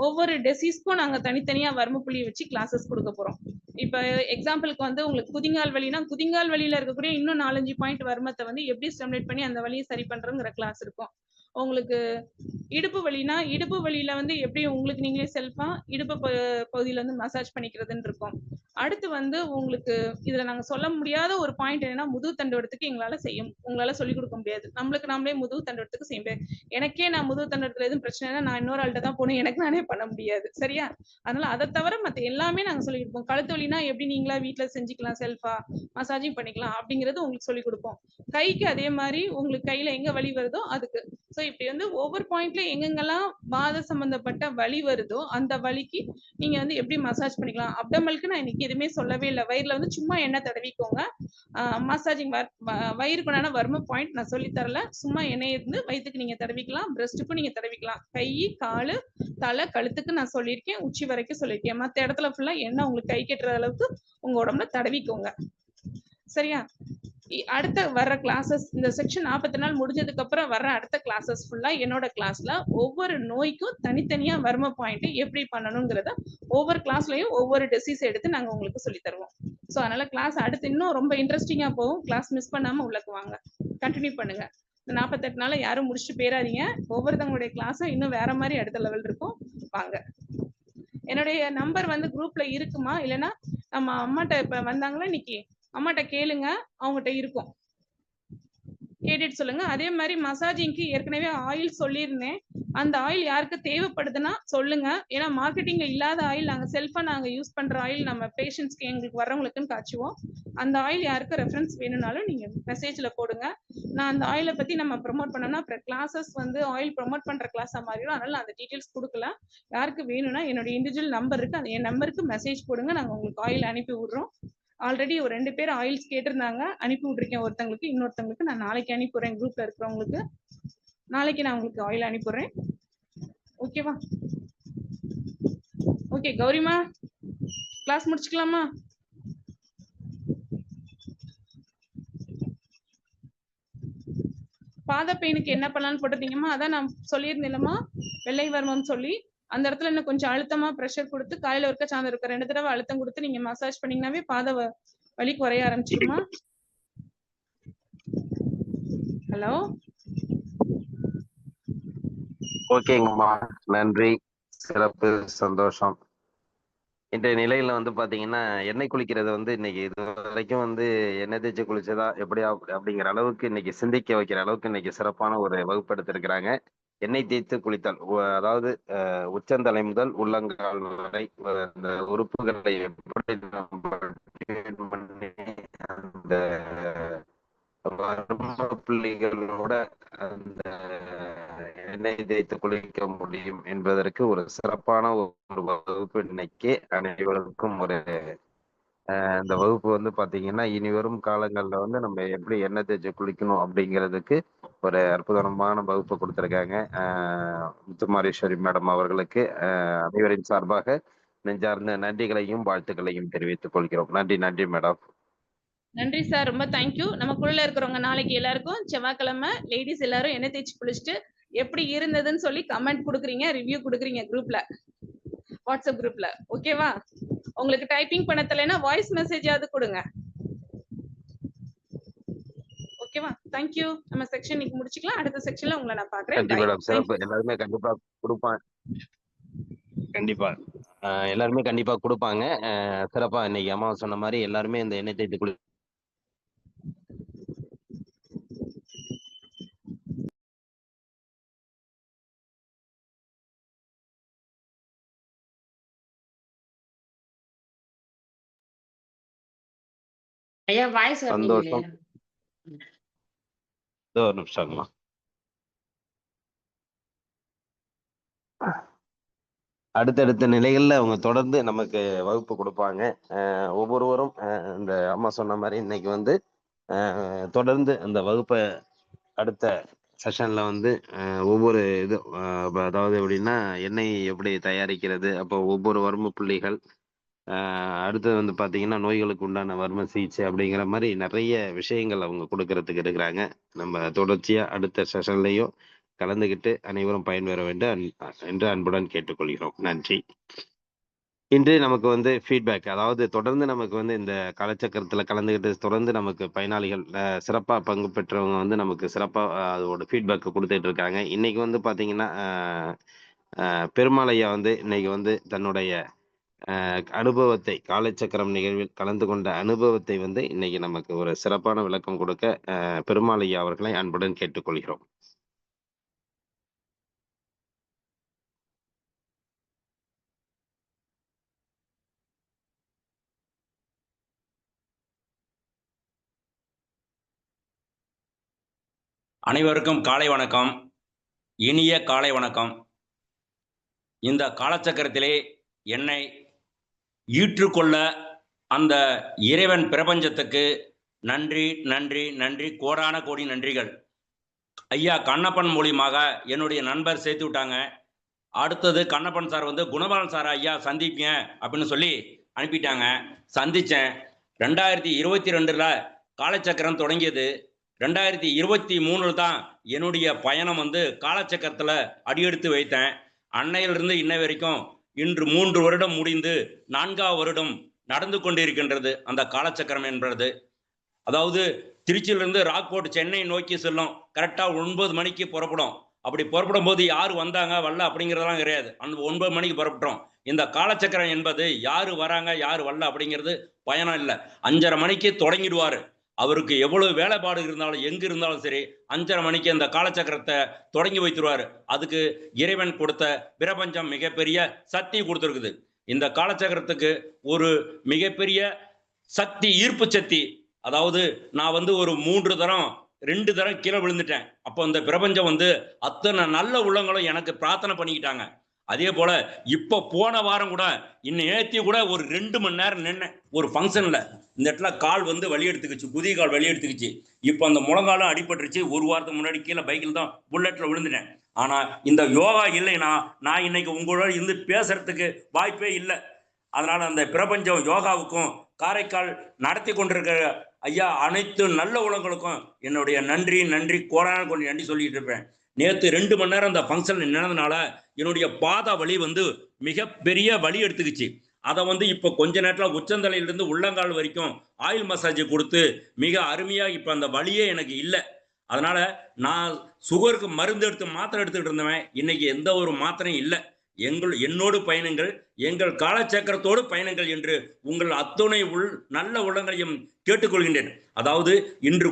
ஒவ்வொரு டிசீஸ்க்கும் நாங்க தனித்தனியா வர்ம புள்ளியை வச்சு கிளாஸஸ் கொடுக்க போறோம். இப்ப எக்ஸாம்பிளுக்கு வந்து உங்களுக்கு குதிங்கால் வலினா குதிங்கால் வலியில இருக்கக்கூடிய இன்னும் 4-5 பாயிண்ட் வர்மத்தை வந்து எப்படி ஸ்டிமுலேட் பண்ணி அந்த வலியை சரி பண்றோங்கிற கிளாஸ் இருக்கும். உங்களுக்கு இடுப்பு வலினா இடுப்பு வலியில வந்து எப்படி உங்களுக்கு நீங்களே செல்ஃபா இடுப்பு பகுதியில வந்து மசாஜ் பண்ணிக்கிறதுன்னு இருக்கும். அடுத்து வந்து உங்களுக்கு இதுல நாங்க சொல்ல முடியாத ஒரு பாயிண்ட் என்னன்னா முதுகு தண்டுவடத்துக்கு உங்களால சொல்லிக் கொடுக்க முடியாது. நம்மளுக்கு நாமளே முதுகு தண்டுவடத்துக்கு செய்ய முடியாது. எனக்கே நான் முதுகு தண்டுவடத்துல எதுவும் பிரச்சனைனா நான் இன்னொரு ஆள்கிட்ட தான் போகணும். எனக்கு நானே பண்ண முடியாது. சரியா? அதனால அதை தவிர மத்த எல்லாமே நாங்க சொல்லிக் கொடுப்போம். கழுத்து வலினா எப்படி நீங்களா வீட்டுல செஞ்சுக்கலாம், செல்ஃபா மசாஜிங் பண்ணிக்கலாம் அப்படிங்கிறது உங்களுக்கு சொல்லிக் கொடுப்போம். கைக்கு அதே மாதிரி உங்களுக்கு கையில எங்க வலி வருதோ அதுக்கு. சோ இப்படி வந்து ஒவ்வொரு பாயிண்ட்ல எங்கெங்கெல்லாம் வாத சம்பந்தப்பட்ட வலி வருதோ அந்த வலிக்கு நீங்க வந்து எப்படி மசாஜ் பண்ணிக்கலாம். அப்டமலுக்கு நான் இன்னைக்கு எதுவுமே சொல்லவே இல்லை. வயிறுல வந்து சும்மா எண்ணெய் தடவிக்கோங்க. மசாஜிங் வயிறுக்குண்டான வர்ம பாயிண்ட் நான் சொல்லி தரல. சும்மா எண்ணெய் இருந்து வயிற்றுக்கு நீங்க தடவிக்கலாம். பிரஸ்ட்டுக்கும் நீங்க தடவிக்கலாம். கை, காலு, தலை, கழுத்துக்கு நான் சொல்லியிருக்கேன். உச்சி வரைக்கும் சொல்லியிருக்கேன். மற்ற இடத்துல ஃபுல்லா எண்ணெய் உங்களுக்கு கை கெட்டுற அளவுக்கு உங்க உடம்புல தடவிக்கோங்க. சரியா? அடுத்த வர்ற கிளாஸஸ் இந்த செக்ஷன் 40 நாள் முடிஞ்சதுக்கு அப்புறம் வர்ற அடுத்த கிளாஸஸ் ஃபுல்லா என்னோட கிளாஸ்ல ஒவ்வொரு நோய்க்கும் தனித்தனியா வர்ம பாயிண்ட் எப்படி பண்ணணுங்கிறத ஒவ்வொரு கிளாஸ்லயும் ஒவ்வொரு டிசீஸ் எடுத்து நாங்க உங்களுக்கு சொல்லி தருவோம். ஸோ அதனால கிளாஸ் அடுத்து இன்னும் ரொம்ப இன்ட்ரெஸ்டிங்கா போகும். கிளாஸ் மிஸ் பண்ணாம உள்ளக்கு வாங்க, கண்டினியூ பண்ணுங்க. இந்த 48 நாள் யாரும் முடிச்சுட்டு போயிடாதீங்க. ஒவ்வொருத்தவங்களுடைய கிளாஸும் இன்னும் வேற மாதிரி அடுத்த லெவல் இருக்கும். வாங்க. என்னுடைய நம்பர் வந்து குரூப்ல இருக்குமா, இல்லைன்னா நம்ம அம்மாட்ட இப்ப வந்தாங்களா இன்னைக்கு அம்மாட்ட கேளுங்க, அவங்ககிட்ட இருக்கும், கேட்டுட்டு சொல்லுங்க. அதே மாதிரி மசாஜிங்க்கு ஏற்கனவே ஆயில் சொல்லியிருந்தேன். அந்த ஆயில் யாருக்கு தேவைப்படுதுன்னா சொல்லுங்க. ஏன்னா மார்க்கெட்டிங்ல இல்லாத ஆயில் நாங்க செல்ஃபா நாங்க யூஸ் பண்ற ஆயில் நம்ம பேஷண்ட்ஸ்க்கு எங்களுக்கு வர்றவங்களுக்குன்னு காய்ச்சுவோம். அந்த ஆயில் யாருக்கு ரெஃபரன்ஸ் வேணும்னாலும் நீங்க மெசேஜ்ல போடுங்க. நான் அந்த ஆயிலை பத்தி நம்ம ப்ரொமோட் பண்ணோம்னா அப்புறம் கிளாஸஸ் வந்து ஆயில் ப்ரொமோட் பண்ற கிளாஸா மாறிடும். அதனால நான் அந்த டீட்டெயில்ஸ் கொடுக்கல. யாருக்கு வேணும்னா என்னோட இண்டிவிஜுவல் நம்பர் இருக்கு, அந்த என் நம்பருக்கு மெசேஜ் போடுங்க. நாங்க உங்களுக்கு ஆயில் அனுப்பி விடுறோம். ஆல்ரெடி ஒரு 2 பேர் ஆயில்ஸ் கேட்டிருந்தாங்க, அனுப்பி விட்டுருக்கேன். ஒருத்தங்களுக்கு, இன்னொருத்தங்களுக்கு நான் நாளைக்கு அனுப்பிடுறேன். குரூப்ல இருக்கிறவங்களுக்கு நாளைக்கு நான் உங்களுக்கு ஆயில் அனுப்பிடுறேன். ஓகேவா? Okay கௌரிமா, class முடிச்சுக்கலாமா? பாத பெயினுக்கு என்ன பண்ணலாம்னு போட்டிருந்தீங்கம்மா? அதான் நான் சொல்லியிருந்தேன்லம்மா, வெள்ளை வர்மம் சொல்லி அந்த இடத்துல இன்னும் கொஞ்சம் அழுத்தமா ப்ரெஷர் கொடுத்து காலையில இருக்க சாயந்தரம் இருக்க 2 தடவை அழுத்தம் கொடுத்து நீங்க மசாஜ் பண்ணீங்கன்னாவே பாத வலி குறைய ஆரம்பிச்சிருமா? ஹலோ, ஓகேங்கம்மா, நன்றி, சிறப்பு, சந்தோஷம். இன்றைய நிலையில வந்து பாத்தீங்கன்னா எண்ணெய் குளிக்கிறது வந்து இன்னைக்கு இது வரைக்கும் வந்து எண்ணெய் தேய்ச்சி குளிச்சதா எப்படியா அப்படிங்கிற அளவுக்கு இன்னைக்கு சிந்திக்க வைக்கிற அளவுக்கு இன்னைக்கு சிறப்பான ஒரு வகுப்பு எடுத்திருக்கிறாங்க. எண்ணெய் தேய்த்து குளித்தல், அதாவது உச்சந்தலை முதல் உள்ளங்கால் வரை அந்த உறுப்புகளை எப்படி நம்ம tune பண்ணி அந்த வர்ம புள்ளிகளோட அந்த எண்ணெய் தேய்த்து குளிக்க முடியும் என்பதற்கு ஒரு சிறப்பான ஒரு வகுப்பு இன்னைக்கு அனைவருக்கும் ஒரு இந்த வகுப்பு வந்து பாத்தீங்கன்னா இனி வரும் காலங்கள்ல வந்து நம்ம எப்படி எண்ணெய் தேய்ச்சி குளிக்கணும் அப்படிங்கிறதுக்கு ஒரு அற்புதமான வகுப்பு கொடுத்திருக்காங்க. முத்துமாரீஸ்வரி மேடம் அவர்களுக்கு அனைவரின் சார்பாக நெஞ்சார்ந்த நன்றிகளையும் வாழ்த்துக்களையும் தெரிவித்துக் கொள்கிறோம். நன்றி, நன்றி மேடம். நன்றி சார், ரொம்ப தேங்க்யூ. நமக்குள்ள இருக்கிறவங்க நாளைக்கு எல்லாருக்கும் செவ்வாய்க்கிழமை லேடிஸ் எல்லாரும் எண்ணெய் தேய்ச்சி குளிச்சுட்டு எப்படி இருந்ததுன்னு சொல்லி கமெண்ட் கொடுக்குறீங்க, ரிவ்யூ கொடுக்குறீங்க குரூப்ல, வாட்ஸ்அப் குரூப்ல. ஓகேவா? உங்களுக்கு டைப்பிங் பண்ண தெரியலனா வாய்ஸ் மெசேஜாவது கொடுங்க. ஓகேவா? தேங்க்யூ. நம்ம செக்ஷன் இன்னைக்கு முடிச்சுக்கலாம். அடுத்த செக்ஷன்ல உங்களை நான் பாக்குறேன். நன்றி மேடம், சிறப்பு. எல்லாருமே கண்டிப்பா கொடுப்பாங்க. கண்டிப்பா எல்லாருமே கண்டிப்பா கொடுப்பாங்க. சிறப்பா இன்னைக்கு அம்மா சொன்ன மாதிரி எல்லாருமே இந்த எண்ணெய் தேய்த்து குளி ஐயா வாய்ஸ் வரலீங்க சந்தோஷம். இல்லையா? இதோ ஒரு நிமிஷம்மா. அடுத்தடுத்த நிலைகள்ல அவங்க தொடர்ந்து நமக்கு வகுப்பு கொடுப்பாங்க. ஒவ்வொருவரும் இந்த அம்மா சொன்ன மாதிரி இன்னைக்கு வந்து தொடர்ந்து அந்த வகுப்பை அடுத்த செஷன்ல வந்து ஒவ்வொரு இது அதாவது எப்படின்னா எண்ணெய் எப்படி தயாரிக்கிறது, அப்போ ஒவ்வொரு வர்ம புள்ளிகள், அடுத்தது வந்து பார்த்தீங்கன்னா நோய்களுக்கு உண்டான வர்ம சிகிச்சை அப்படிங்கிற மாதிரி நிறைய விஷயங்கள் அவங்க கொடுக்கறதுக்கு இருக்கிறாங்க. நம்ம தொடர்ச்சியா அடுத்த செஷன்லையும் கலந்துகிட்டு அனைவரும் பயன்பெற வேண்டும் என்று அன்புடன் கேட்டுக்கொள்கிறோம். நன்றி. இன்று நமக்கு வந்து ஃபீட்பேக், அதாவது தொடர்ந்து நமக்கு வந்து இந்த காலச்சக்கரத்தில் கலந்துக்கிட்டு தொடர்ந்து நமக்கு பயனாளிகள் சிறப்பாக பங்கு பெற்றவங்க வந்து நமக்கு சிறப்பாக அதோட ஃபீட்பேக் கொடுத்துட்டு இருக்காங்க. இன்னைக்கு வந்து பார்த்தீங்கன்னா பெருமாள் ஐயா வந்து இன்னைக்கு வந்து தன்னுடைய அனுபவத்தை, காலச்சக்கரம் நிகழ்வில் கலந்து கொண்ட அனுபவத்தை வந்து இன்னைக்கு நமக்கு ஒரு சிறப்பான விளக்கம் கொடுக்க பெருமாள் ஐயா அவர்களை அன்புடன் கேட்டுக்கொள்கிறோம். அனைவருக்கும் காலை வணக்கம், இனிய காலை வணக்கம். இந்த காலச்சக்கரத்திலே என்னை ஈற்றுக்கொள்ள அந்த இறைவன் பிரபஞ்சத்துக்கு நன்றி நன்றி நன்றி, கோடான கோடி நன்றிகள். ஐயா கண்ணப்பன் மூலியமாக என்னுடைய நண்பர் சேர்த்து விட்டாங்க. அடுத்தது கண்ணப்பன் சார் வந்து குணபாலன் சார் ஐயா சந்திப்பீங்க அப்படின்னு சொல்லி அனுப்பிட்டாங்க. சந்தித்தேன். 2022 காலச்சக்கரம் தொடங்கியது. 2023 தான் என்னுடைய பயணம் வந்து காலச்சக்கரத்தில் அடியெடுத்து வைத்தேன். அன்னையிலிருந்து இன்ன வரைக்கும் இன்று 3 வருடம் முடிந்து 4ஆவது வருடம் நடந்து கொண்டிருக்கின்றது அந்த காலச்சக்கரம் என்பது. அதாவது திருச்சியிலிருந்து ராக்போர்ட் சென்னை நோக்கி செல்லும். கரெக்டாக 9 மணிக்கு புறப்படும். அப்படி புறப்படும் போது யார் வந்தாங்க வரல அப்படிங்கிறதெல்லாம் கிடையாது. அந்த 9 மணிக்கு புறப்பட்டோம். இந்த காலச்சக்கரம் என்பது யார் வராங்க யார் வரல அப்படிங்கிறது பயணம் இல்லை. 5:30 மணிக்கு தொடங்கிடுவார். அவருக்கு எவ்வளவு வேலைப்பாடு இருந்தாலும் எங்க இருந்தாலும் சரி 5:30 மணிக்கு அந்த காலச்சக்கரத்தை தொடங்கி வைத்துருவாரு. அதுக்கு இறைவன் கொடுத்த பிரபஞ்சம் மிகப்பெரிய சக்தி கொடுத்துருக்குது. இந்த காலச்சக்கரத்துக்கு ஒரு மிகப்பெரிய சக்தி, ஈர்ப்பு சக்தி. அதாவது நான் வந்து ஒரு 2 தரம் கீழே விழுந்துட்டேன். அப்போ அந்த பிரபஞ்சம் வந்து அத்தனை நல்ல உள்ளங்களும் எனக்கு பிரார்த்தனை பண்ணிக்கிட்டாங்க. அதே போல இப்போ போன வாரம் கூட நேத்தி கூட ஒரு 2 மணி நேரம் நின்னேன் ஒரு ஃபங்க்ஷன்ல. இந்த இடத்துல கால் வந்து வலி எடுத்துக்கிச்சு, குதிய கால் வலி எடுத்துக்கிச்சு. இப்போ அந்த முழங்காலும் அடிபட்டுருச்சு. ஒரு வாரத்துக்கு முன்னாடி கீழே பைக்கில் தான் புல்லட்ல விழுந்துட்டேன். ஆனா இந்த யோகா இல்லைன்னா நான் இன்னைக்கு உங்களோட இருந்து பேசுறதுக்கு வாய்ப்பே இல்லை. அதனால அந்த பிரபஞ்சம் யோகாவுக்கும் காரைக்கால் நடத்தி கொண்டிருக்கிற ஐயா அனைத்து நல்ல உலகங்களுக்கும் என்னுடைய நன்றி நன்றி, கோடான கோடி நன்றி சொல்லிட்டு இருப்பேன். நேற்று 2 மணி நேரம் அந்த ஃபங்க்ஷன் நின்னதுனால என்னுடைய பாத வலி வந்து மிகப்பெரிய வலி எடுத்துக்கிச்சு. அதை வந்து இப்போ கொஞ்ச நேரத்தில் உச்சந்தலையிலிருந்து உள்ளங்கால் வரைக்கும் ஆயில் மசாஜ் கொடுத்து மிக அருமையாக இப்போ அந்த வலியே எனக்கு இல்லை. அதனால நான் சுகருக்கு மருந்து எடுத்து மாத்திரை எடுத்துக்கிட்டு இருந்தவன் இன்னைக்கு எந்த ஒரு மாத்திரையும் இல்லை. என்னோடு பயணங்கள், எங்கள் காலச்சக்கரத்தோடு பயணங்கள் என்று உங்கள் அத்துணை நல்ல உள்ளங்களையும் கேட்டுக்கொள்கின்றேன். அதாவது இன்று